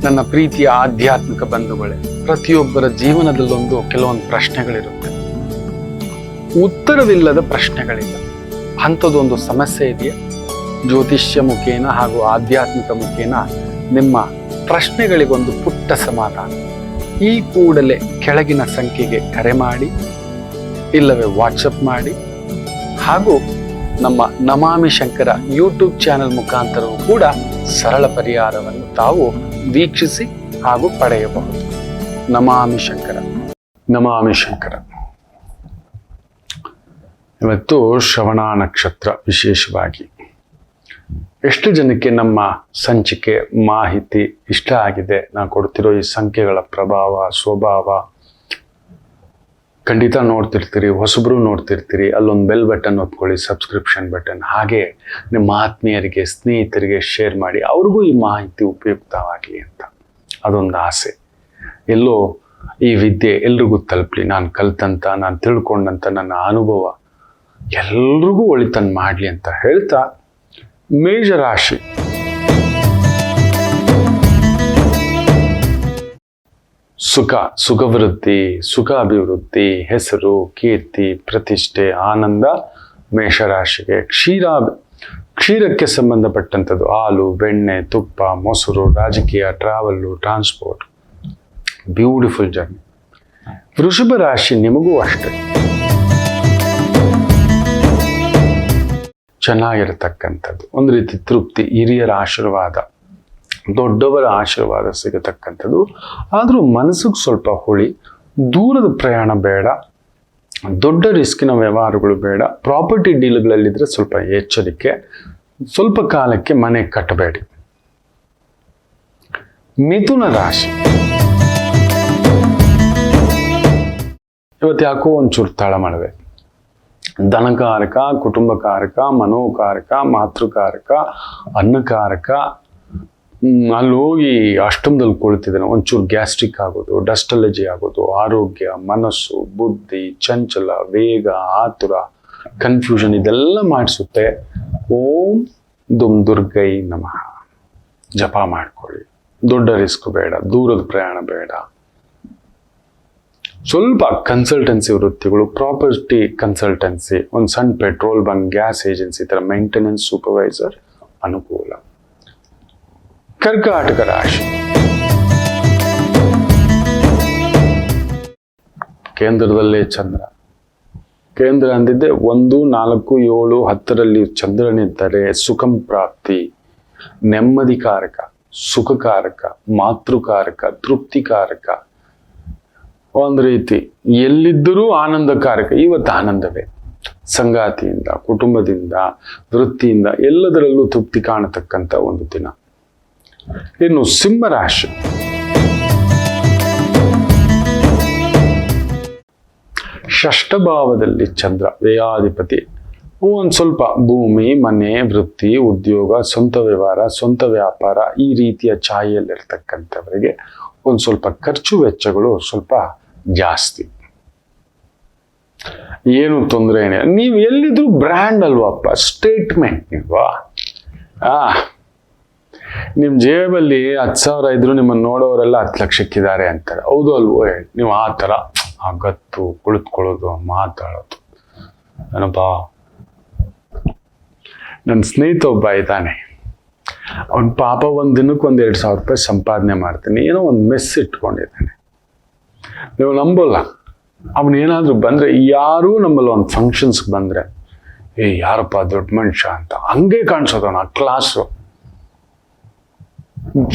ನನ್ನ ಪ್ರೀತಿಯ ಆಧ್ಯಾತ್ಮಿಕ ಬಂಧುಗಳೇ, ಪ್ರತಿಯೊಬ್ಬರ ಜೀವನದಲ್ಲೊಂದು ಕೆಲವೊಂದು ಪ್ರಶ್ನೆಗಳಿರುತ್ತೆ, ಉತ್ತರವಿಲ್ಲದ ಪ್ರಶ್ನೆಗಳಿಲ್ಲ. ಅಂಥದ್ದೊಂದು ಸಮಸ್ಯೆ ಇದೆಯಾ? ಜ್ಯೋತಿಷ್ಯ ಮುಖೇನ ಹಾಗೂ ಆಧ್ಯಾತ್ಮಿಕ ಮುಖೇನ ನಿಮ್ಮ ಪ್ರಶ್ನೆಗಳಿಗೊಂದು ಪುಟ್ಟ ಸಮಾಧಾನ. ಈ ಕೂಡಲೇ ಕೆಳಗಿನ ಸಂಖ್ಯೆಗೆ ಕರೆ ಮಾಡಿ, ಇಲ್ಲವೇ ವಾಟ್ಸಪ್ ಮಾಡಿ, ಹಾಗೂ ನಮ್ಮ ನಮಾಮಿ ಶಂಕರ ಯೂಟ್ಯೂಬ್ ಚಾನೆಲ್ ಮುಖಾಂತರವೂ ಕೂಡ ಸರಳ ಪರಿಹಾರವನ್ನು ತಾವು ವೀಕ್ಷಿಸಿ ಹಾಗೂ ಪಡೆಯಬಹುದು. ನಮಾಮಿ ಶಂಕರ. ನಮಾಮಿ ಶಂಕರ. ಇವತ್ತು ಶ್ರವಣ ನಕ್ಷತ್ರ. ವಿಶೇಷವಾಗಿ ಎಷ್ಟು ಜನಕ್ಕೆ ನಮ್ಮ ಸಂಚಿಕೆ ಮಾಹಿತಿ ಇಷ್ಟ ಆಗಿದೆ? ನಾನು ಕೊಡ್ತಿರೋ ಈ ಸಂಖ್ಯೆಗಳ ಪ್ರಭಾವ, ಸ್ವಭಾವ ಖಂಡಿತ ನೋಡ್ತಿರ್ತೀರಿ. ಹೊಸಬ್ರು ನೋಡ್ತಿರ್ತೀರಿ. ಅಲ್ಲೊಂದು ಬೆಲ್ ಬಟನ್ ಒತ್ಕೊಳ್ಳಿ, ಸಬ್ಸ್ಕ್ರಿಪ್ಷನ್ ಬಟನ್. ಹಾಗೆ ನಿಮ್ಮ ಆತ್ಮೀಯರಿಗೆ, ಸ್ನೇಹಿತರಿಗೆ ಶೇರ್ ಮಾಡಿ, ಅವ್ರಿಗೂ ಈ ಮಾಹಿತಿ ಉಪಯುಕ್ತವಾಗಲಿ ಅಂತ ಅದೊಂದು ಆಸೆ. ಎಲ್ಲೋ ಈ ವಿದ್ಯೆ ಎಲ್ರಿಗೂ ತಲುಪಲಿ, ನಾನು ಕಲ್ತಂತ, ನಾನು ತಿಳ್ಕೊಂಡಂತ ನನ್ನ ಅನುಭವ ಎಲ್ರಿಗೂ ಒಳಿತನ್ನು ಮಾಡಲಿ ಅಂತ ಹೇಳ್ತಾ, ಮೇಷರಾಶಿ. ಸುಖವೃದ್ಧಿ, ಸುಖ ಅಭಿವೃದ್ಧಿ, ಹೆಸರು, ಕೀರ್ತಿ, ಪ್ರತಿಷ್ಠೆ, ಆನಂದ ಮೇಷರಾಶಿಗೆ. ಕ್ಷೀರಕ್ಕೆ ಸಂಬಂಧಪಟ್ಟಂಥದ್ದು ಹಾಲು, ಬೆಣ್ಣೆ, ತುಪ್ಪ, ಮೊಸರು, ರಾಜಕೀಯ, ಟ್ರಾವೆಲ್ಲು, ಟ್ರಾನ್ಸ್ಪೋರ್ಟ್, ಬ್ಯೂಟಿಫುಲ್ ಜರ್ನಿ. ವೃಷಭ ರಾಶಿ, ನಿಮಗೂ ಅಷ್ಟೇ ಚೆನ್ನಾಗಿರತಕ್ಕಂಥದ್ದು, ಒಂದು ರೀತಿ ತೃಪ್ತಿ, ಹಿರಿಯರ ಆಶೀರ್ವಾದ, ದೊಡ್ಡವರ ಆಶೀರ್ವಾದ ಸಿಗತಕ್ಕಂಥದ್ದು. ಆದರೂ ಮನಸ್ಸಿಗೆ ಸ್ವಲ್ಪ ಹುಳಿ, ದೂರದ ಪ್ರಯಾಣ ಬೇಡ, ದೊಡ್ಡ ರಿಸ್ಕಿನ ವ್ಯವಹಾರಗಳು ಬೇಡ, ಪ್ರಾಪರ್ಟಿ ಡೀಲ್ಗಳಲ್ಲಿದ್ದರೆ ಸ್ವಲ್ಪ ಎಚ್ಚರಿಕೆ, ಸ್ವಲ್ಪ ಕಾಲಕ್ಕೆ ಮನೆ ಕಟ್ಟಬೇಡಿ. ಮಿಥುನ ರಾಶಿ. ಇವತ್ತು ಯಾಕೋ ಒಂಚೂರು ತಳಮಳವೆ. ಧನಕಾರಕ, ಕುಟುಂಬಕಾರಕ, ಮನೋಕಾರಕ, ಮಾತೃಕಾರಕ, ಅನ್ನಕಾರಕ. ಅಲ್ಲಿ ಹೋಗಿ ಅಷ್ಟಮದಲ್ಲಿ ಕುಳಿತಿದ್ದಾನೆ. ಒಂಚೂರು ಗ್ಯಾಸ್ಟ್ರಿಕ್ ಆಗೋದು, ಡಸ್ಟ್ ಅಲರ್ಜಿ ಆಗೋದು, ಆರೋಗ್ಯ, ಮನಸ್ಸು, ಬುದ್ಧಿ, ಚಂಚಲ, ವೇಗ, ಆತುರ, ಕನ್ಫ್ಯೂಷನ್ ಇದೆಲ್ಲ ಮಾಡಿಸುತ್ತೆ. ಓಂ ದುಮ್ ದುರ್ಗೈ ನಮಃ ಜಪ ಮಾಡ್ಕೊಳ್ಳಿ. ದೊಡ್ಡ ರಿಸ್ಕ್ ಬೇಡ, ದೂರದ ಪ್ರಯಾಣ ಬೇಡ. ಸ್ವಲ್ಪ ಕನ್ಸಲ್ಟೆನ್ಸಿ ವೃತ್ತಿಗಳು, ಪ್ರಾಪರ್ಟಿ ಕನ್ಸಲ್ಟೆನ್ಸಿ, ಒಂದು ಸಣ್ಣ ಪೆಟ್ರೋಲ್ ಬಂಕ್, ಗ್ಯಾಸ್ ಏಜೆನ್ಸಿ ಥರ ಮೇಂಟೆನೆನ್ಸ್ ಸೂಪರ್ವೈಸರ್ ಅನುಕೂಲ. ಕರ್ಕಾಟಕ ರಾಶಿ. ಕೇಂದ್ರದಲ್ಲೇ ಚಂದ್ರ. ಕೇಂದ್ರ ಅಂದಿದ್ದೆ 1, 4, 7, 10ರಲ್ಲಿ ಚಂದ್ರನಿದ್ದರೆ ಸುಖಂ ಪ್ರಾಪ್ತಿ, ನೆಮ್ಮದಿಕಾರಕ, ಸುಖಕಾರಕ, ಮಾತೃಕಾರಕ, ತೃಪ್ತಿಕಾರಕ. ಒಂದು ರೀತಿ ಎಲ್ಲಿದ್ದರೂ ಆನಂದಕಾರಕ. ಇವತ್ತು ಆನಂದವೇ. ಸಂಗಾತಿಯಿಂದ, ಕುಟುಂಬದಿಂದ, ವೃತ್ತಿಯಿಂದ ಎಲ್ಲದರಲ್ಲೂ ತೃಪ್ತಿ ಕಾಣತಕ್ಕಂಥ ಒಂದು ದಿನ. ಇನ್ನು ಸಿಂಹರಾಶಿ. ಷಷ್ಠ ಭಾವದಲ್ಲಿ ಚಂದ್ರ, ವ್ಯಯಾಧಿಪತಿ. ಒಂದು ಸ್ವಲ್ಪ ಭೂಮಿ, ಮನೆ, ವೃತ್ತಿ, ಉದ್ಯೋಗ, ಸ್ವಂತ ವ್ಯವಹಾರ, ಸ್ವಂತ ವ್ಯಾಪಾರ ಈ ರೀತಿಯ ಛಾಯೆಯಲ್ಲಿರ್ತಕ್ಕಂಥವರಿಗೆ ಒಂದು ಸ್ವಲ್ಪ ಖರ್ಚು ವೆಚ್ಚಗಳು ಸ್ವಲ್ಪ ಜಾಸ್ತಿ. ಏನು ತೊಂದರೆ ಏನಿಲ್ಲ. ನೀವು ಎಲ್ಲಿದ್ರು ಬ್ರ್ಯಾಂಡ್ ಅಲ್ವಪ್ಪ, ಸ್ಟೇಟ್ಮೆಂಟ್ ನೀವು. ನಿಮ್ಮ ಜೇಬಲ್ಲಿ 10,000 ಇದ್ರು ನಿಮ್ಮನ್ನು ನೋಡೋರೆಲ್ಲ 10 ಲಕ್ಷಕ್ಕಿದ್ದಾರೆ ಅಂತಾರೆ. ಹೌದು ಅಲ್ವೋ ಹೇಳಿ. ನೀವು ಆ ಥರ ಗತ್ತು ಕುಳಿತುಕೊಳ್ಳೋದು, ಮಾತಾಡೋದು. ನನ್ನ ಸ್ನೇಹಿತ ಒಬ್ಬ ಇದ್ದಾನೆ. ಅವನ ಪಾಪ ಒಂದು ದಿನಕ್ಕೆ 1,000-2,000 ರೂಪಾಯಿ ಸಂಪಾದನೆ ಮಾಡ್ತಾನೆ. ಏನೋ ಒಂದು ಮೆಸ್ ಇಟ್ಕೊಂಡಿದ್ದಾನೆ. ನೀವು ನಂಬೋಲ್ಲ, ಅವನೇನಾದ್ರೂ ಬಂದರೆ, ಯಾರೂ ನಂಬಲ್ಲ. ಒಂದು ಫಂಕ್ಷನ್ಸ್ಗೆ ಬಂದರೆ, ಯಾರಪ್ಪ ದೊಡ್ಡ ಮನುಷ್ಯ ಅಂತ ಹಂಗೆ ಕಾಣಿಸೋದವನು. ಆ ಕ್ಲಾಸು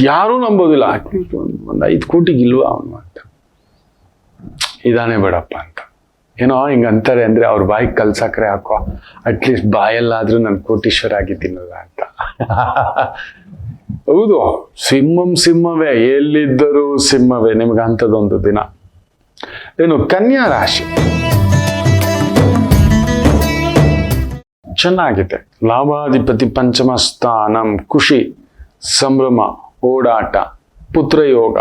ಯಾರೂ ನಂಬೋದಿಲ್ಲ. ಅಟ್ಲೀಸ್ಟ್ ಒಂದು 5 ಕೋಟಿಗೆ ಇಲ್ವಾ ಅವನು ಅಂತ. ಇದಾನೆ ಬೇಡಪ್ಪ ಅಂತ ಏನೋ ಹಿಂಗೆ ಅಂತಾರೆ. ಅಂದರೆ ಅವ್ರ ಬಾಯಿಗೆ ಕಲ್ಸಕ್ರೆ ಹಾಕೋ, ಅಟ್ಲೀಸ್ಟ್ ಬಾಯಲ್ಲಾದ್ರೂ ನಾನು ಕೋಟೀಶ್ವರ ಆಗಿದ್ದೀನಲ್ಲ ಅಂತ. ಹೌದು, ಸಿಂಹವೇ, ಎಲ್ಲಿದ್ದರೂ ಸಿಂಹವೇ. ನಿಮ್ಗೆ ಅಂಥದ್ದೊಂದು ದಿನ. ಏನು ಕನ್ಯಾ ರಾಶಿ. ಚೆನ್ನಾಗಿದೆ. ಲಾಭಾಧಿಪತಿ ಪಂಚಮ ಸ್ಥಾನಂ, ಖುಷಿ, ಸಂಭ್ರಮ, ಓಡಾಟ, ಪುತ್ರಯೋಗ,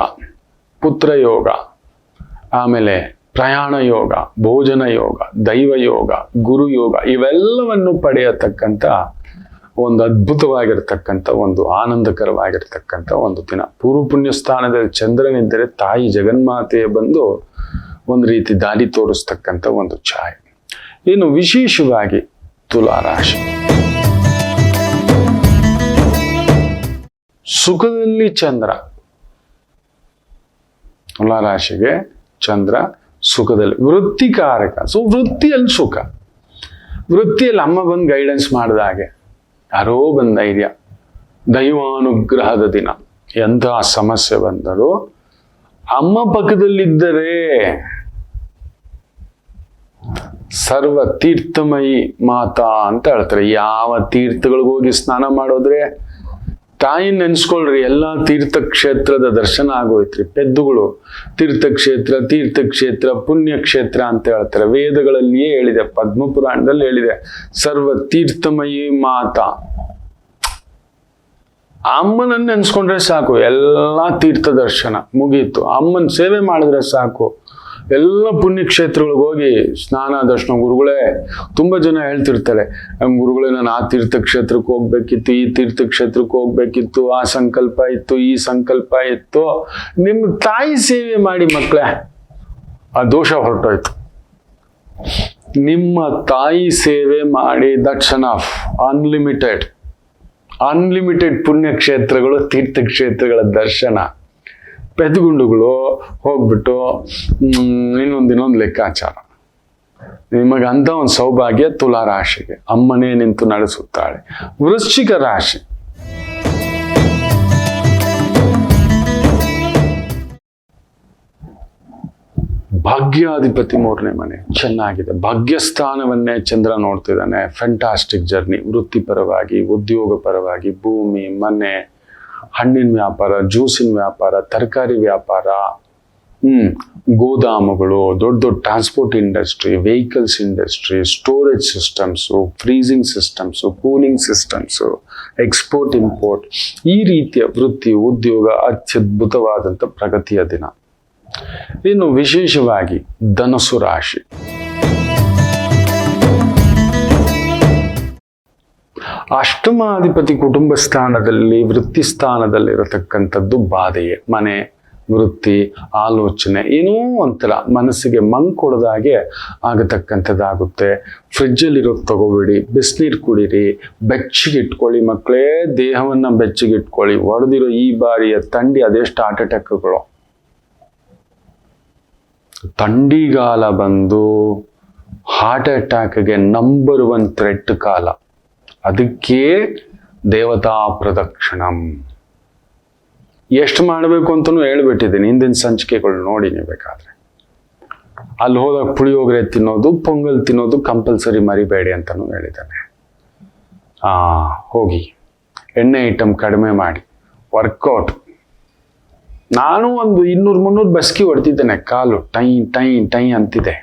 ಆಮೇಲೆ ಪ್ರಯಾಣ ಯೋಗ, ಭೋಜನ ಯೋಗ, ದೈವ ಯೋಗ, ಗುರು ಯೋಗ, ಇವೆಲ್ಲವನ್ನು ಪಡೆಯತಕ್ಕಂಥ ಒಂದು ಅದ್ಭುತವಾಗಿರ್ತಕ್ಕಂಥ ಒಂದು ಆನಂದಕರವಾಗಿರ್ತಕ್ಕಂಥ ಒಂದು ದಿನ. ಪೂರ್ವ ಪುಣ್ಯ ಸ್ಥಾನದಲ್ಲಿ ಚಂದ್ರನಿದ್ದರೆ ತಾಯಿ ಜಗನ್ಮಾತೆಯ ಬಂದು ಒಂದು ರೀತಿ ದಾರಿ ತೋರಿಸ್ತಕ್ಕಂಥ ಒಂದು ಛಾಯೆ. ಇನ್ನು ವಿಶೇಷವಾಗಿ ತುಲಾರಾಶಿ, ಸುಖದಲ್ಲಿ ಚಂದ್ರ. ತುಲಾರಾಶಿಗೆ ಚಂದ್ರ ಸುಖದಲ್ಲಿ, ವೃತ್ತಿಕಾರಕ. ಸೊ ವೃತ್ತಿಯಲ್ಲಿ ಸುಖ, ವೃತ್ತಿಯಲ್ಲಿ ಅಮ್ಮ ಬಂದು ಗೈಡೆನ್ಸ್ ಮಾಡಿದ ಹಾಗೆ, ಯಾರೋ ಬಂದ ಧೈರ್ಯ, ದೈವಾನುಗ್ರಹದ ದಿನ. ಎಂತಹ ಸಮಸ್ಯೆ ಬಂದರೂ ಅಮ್ಮ ಪಕ್ಕದಲ್ಲಿದ್ದರೆ ಸರ್ವ ತೀರ್ಥಮಯಿ ಮಾತಾ ಅಂತ ಹೇಳ್ತಾರೆ. ಯಾವ ತೀರ್ಥಗಳಿಗೆ ಹೋಗಿ ಸ್ನಾನ ಮಾಡೋದ್ರೆ ತಾಯಿ ನೆನ್ಸ್ಕೊಳ್ರಿ, ಎಲ್ಲಾ ತೀರ್ಥಕ್ಷೇತ್ರದ ದರ್ಶನ ಆಗೋಯ್ತ್ರಿ. ಪೆದ್ದುಗಳು ತೀರ್ಥಕ್ಷೇತ್ರ ಪುಣ್ಯಕ್ಷೇತ್ರ ಅಂತ ಹೇಳ್ತಾರೆ. ವೇದಗಳಲ್ಲಿಯೇ ಹೇಳಿದೆ, ಪದ್ಮಪುರಾಣದಲ್ಲಿ ಹೇಳಿದೆ, ಸರ್ವ ತೀರ್ಥಮಯಿ ಮಾತಾ. ಅಮ್ಮನನ್ನು ನೆನ್ಸ್ಕೊಂಡ್ರೆ ಸಾಕು, ಎಲ್ಲಾ ತೀರ್ಥ ದರ್ಶನ ಮುಗೀತು. ಅಮ್ಮನ ಸೇವೆ ಮಾಡಿದ್ರೆ ಸಾಕು, ಎಲ್ಲ ಪುಣ್ಯಕ್ಷೇತ್ರಗಳಿಗೆ ಹೋಗಿ ಸ್ನಾನ ದರ್ಶನ. ಗುರುಗಳೇ, ತುಂಬಾ ಜನ ಹೇಳ್ತಿರ್ತಾರೆ, ಗುರುಗಳೇ ನಾನು ಆ ತೀರ್ಥಕ್ಷೇತ್ರಕ್ಕೆ ಹೋಗ್ಬೇಕಿತ್ತು, ಈ ತೀರ್ಥಕ್ಷೇತ್ರಕ್ಕೆ ಹೋಗ್ಬೇಕಿತ್ತು, ಆ ಸಂಕಲ್ಪ ಇತ್ತು, ಈ ಸಂಕಲ್ಪ ಇತ್ತು. ನಿಮ್ಮ ತಾಯಿ ಸೇವೆ ಮಾಡಿ ಮಕ್ಕಳೇ, ಆ ದೋಷ ಹೊರಟೋಯ್ತು. ನಿಮ್ಮ ತಾಯಿ ಸೇವೆ ಮಾಡಿ, ದಟ್ಸ್ ಎನಫ್. ಅನ್ಲಿಮಿಟೆಡ್ ಪುಣ್ಯಕ್ಷೇತ್ರಗಳು, ತೀರ್ಥಕ್ಷೇತ್ರಗಳ ದರ್ಶನ. ಪೆದ್ಗುಂಡುಗಳು ಹೋಗ್ಬಿಟ್ಟು ಇನ್ನೊಂದು ಲೆಕ್ಕಾಚಾರ. ನಿಮಗಂತ ಒಂದು ಸೌಭಾಗ್ಯ ತುಲಾರಾಶಿಗೆ, ಅಮ್ಮನೇ ನಿಂತು ನಡೆಸುತ್ತಾಳೆ. ವೃಶ್ಚಿಕ ರಾಶಿ, ಭಾಗ್ಯಾಧಿಪತಿ 3ನೇ ಮನೆ ಚೆನ್ನಾಗಿದೆ. ಭಾಗ್ಯಸ್ಥಾನವನ್ನೇ ಚಂದ್ರ ನೋಡ್ತಿದ್ದಾನೆ. Fantastic journey. ವೃತ್ತಿಪರವಾಗಿ, ಉದ್ಯೋಗ ಪರವಾಗಿ, ಭೂಮಿ, ಮನೆ, ಹಣ್ಣಿನ ವ್ಯಾಪಾರ, ಜ್ಯೂಸಿನ ವ್ಯಾಪಾರ, ತರಕಾರಿ ವ್ಯಾಪಾರ, ಗೋದಾಮುಗಳು, ದೊಡ್ಡ ದೊಡ್ಡ transport industry, vehicles industry, storage systems, freezing systems, cooling systems, export import, ಈ ರೀತಿಯ ವೃತ್ತಿ, ಉದ್ಯೋಗ ಅತ್ಯದ್ಭುತವಾದಂಥ ಪ್ರಗತಿಯ ದಿನ. ಇನ್ನು ವಿಶೇಷವಾಗಿ ಧನಸ್ಸು ರಾಶಿ, ಅಷ್ಟಮಾಧಿಪತಿ ಕುಟುಂಬ ಸ್ಥಾನದಲ್ಲಿ, ವೃತ್ತಿ ಸ್ಥಾನದಲ್ಲಿ ಇರತಕ್ಕಂಥದ್ದು ಬಾಧೆಯೇ. ಮನೆ, ವೃತ್ತಿ, ಆಲೋಚನೆ ಏನೋ ಒಂಥರ ಮನಸ್ಸಿಗೆ ಮಂಕೊಡದಾಗೆ ಆಗತಕ್ಕಂಥದ್ದಾಗುತ್ತೆ. ಫ್ರಿಜ್ಜಲ್ಲಿರೋದು ತಗೋಬೇಡಿ, ಬಿಸಿನೀರು ಕುಡೀರಿ, ಬೆಚ್ಚಗಿಟ್ಕೊಳ್ಳಿ ಮಕ್ಕಳೇ, ದೇಹವನ್ನು ಬೆಚ್ಚಗಿಟ್ಕೊಳ್ಳಿ. ಹೊಡೆದಿರೋ ಈ ಬಾರಿಯ ಥಂಡಿ ಅದೆಷ್ಟು ಹಾರ್ಟ್ ಅಟ್ಯಾಕ್ಗಳು. ಥಂಡಿಗಾಲ ಬಂದು ಹಾರ್ಟ್ ಅಟ್ಯಾಕ್ಗೆ ನಂಬರ್ 1 ಥ್ರೆಟ್ ಕಾಲ. ಅದಕ್ಕೆ ದೇವತಾ ಪ್ರದಕ್ಷಿಣಂ ಎಷ್ಟು ಮಾಡಬೇಕು ಅಂತಲೂ ಹೇಳ್ಬಿಟ್ಟಿದ್ದೀನಿ, ಹಿಂದಿನ ಸಂಚಿಕೆಗಳು ನೋಡಿ ನೀವು ಬೇಕಾದ್ರೆ. ಅಲ್ಲಿ ಹೋದಾಗ ಪುಳಿಯೋಗರೆ ತಿನ್ನೋದು, ಪೊಂಗಲ್ ತಿನ್ನೋದು ಕಂಪಲ್ಸರಿ ಮರಿಬೇಡಿ ಅಂತಲೂ ಹೇಳಿದ್ದಾನೆ. ಹೋಗಿ ಎಣ್ಣೆ ಐಟಮ್ ಕಡಿಮೆ ಮಾಡಿ, ವರ್ಕೌಟ್. ನಾನು ಒಂದು 200-300 ಬಸ್ಕಿ ಹೊಡ್ತಿದ್ದೇನೆ, ಕಾಲು ಟೈ ಟೈ ಟೈ ಅಂತಿದೆ.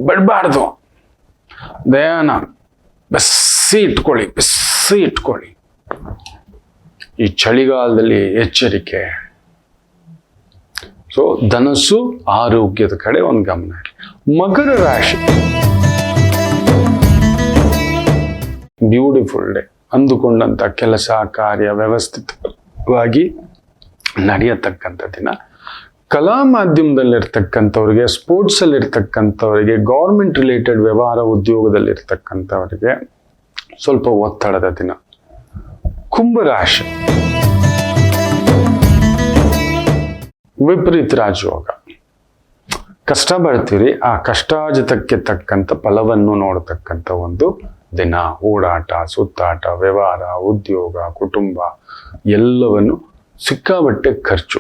ಬಿಡಬಾರ್ದು, ದೇಹನ ಬಿಸಿ ಇಟ್ಕೊಳ್ಳಿ. ಈ ಚಳಿಗಾಲದಲ್ಲಿ ಎಚ್ಚರಿಕೆ. ಸೊ ಧನಸ್ಸು ಆರೋಗ್ಯದ ಕಡೆ ಒಂದು ಗಮನ. ಮಕರ ರಾಶಿ, ಬ್ಯೂಟಿಫುಲ್ ಡೇ. ಅಂದುಕೊಂಡಂತ ಕೆಲಸ ಕಾರ್ಯ ವ್ಯವಸ್ಥಿತವಾಗಿ ನಡೆಯತಕ್ಕಂಥ ದಿನ. ಕಲಾ ಮಾಧ್ಯಮದಲ್ಲಿರ್ತಕ್ಕಂಥವ್ರಿಗೆ, ಸ್ಪೋರ್ಟ್ಸಲ್ಲಿರ್ತಕ್ಕಂಥವರಿಗೆ, ಗೌರ್ಮೆಂಟ್ ರಿಲೇಟೆಡ್ ವ್ಯವಹಾರ ಉದ್ಯೋಗದಲ್ಲಿರ್ತಕ್ಕಂಥವರಿಗೆ ಸ್ವಲ್ಪ ಒತ್ತಡದ ದಿನ. ಕುಂಭರಾಶಿ, ವಿಪರೀತ ರಾಜಯೋಗ. ಕಷ್ಟ ಬರ್ತೀರಿ, ಆ ಕಷ್ಟಾಜಿತಕ್ಕೆ ತಕ್ಕಂಥ ಫಲವನ್ನು ನೋಡತಕ್ಕಂಥ ಒಂದು ದಿನ. ಓಡಾಟ, ಸುತ್ತಾಟ, ವ್ಯವಹಾರ, ಉದ್ಯೋಗ, ಕುಟುಂಬ ಎಲ್ಲವನ್ನು ಸಿಕ್ಕಾಬಟ್ಟೆ ಖರ್ಚು.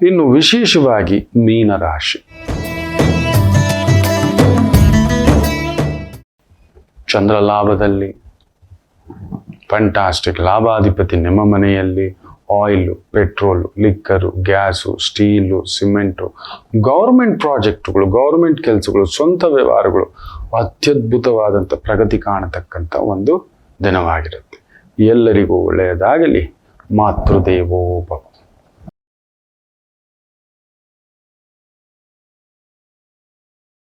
ಇನ್ನು ವಿಶೇಷವಾಗಿ ಮೀನರಾಶಿ, ಚಂದ್ರ ಲಾಭದಲ್ಲಿ, ಫ್ಯಾಂಟಾಸ್ಟಿಕ್. ಲಾಭಾಧಿಪತಿ ನಿಮ್ಮ ಮನೆಯಲ್ಲಿ. Oil, petrol, liquor, gas, steel, cement, government ಪ್ರಾಜೆಕ್ಟ್ಗಳು, ಗೌರ್ಮೆಂಟ್ ಕೆಲಸಗಳು, ಸ್ವಂತ ವ್ಯವಹಾರಗಳು, ಅತ್ಯದ್ಭುತವಾದಂಥ ಪ್ರಗತಿ ಕಾಣತಕ್ಕಂಥ ಒಂದು ದಿನವಾಗಿರುತ್ತೆ. ಎಲ್ಲರಿಗೂ ಒಳ್ಳೆಯದಾಗಲಿ. ಮಾತೃದೇವೋ ಭವ.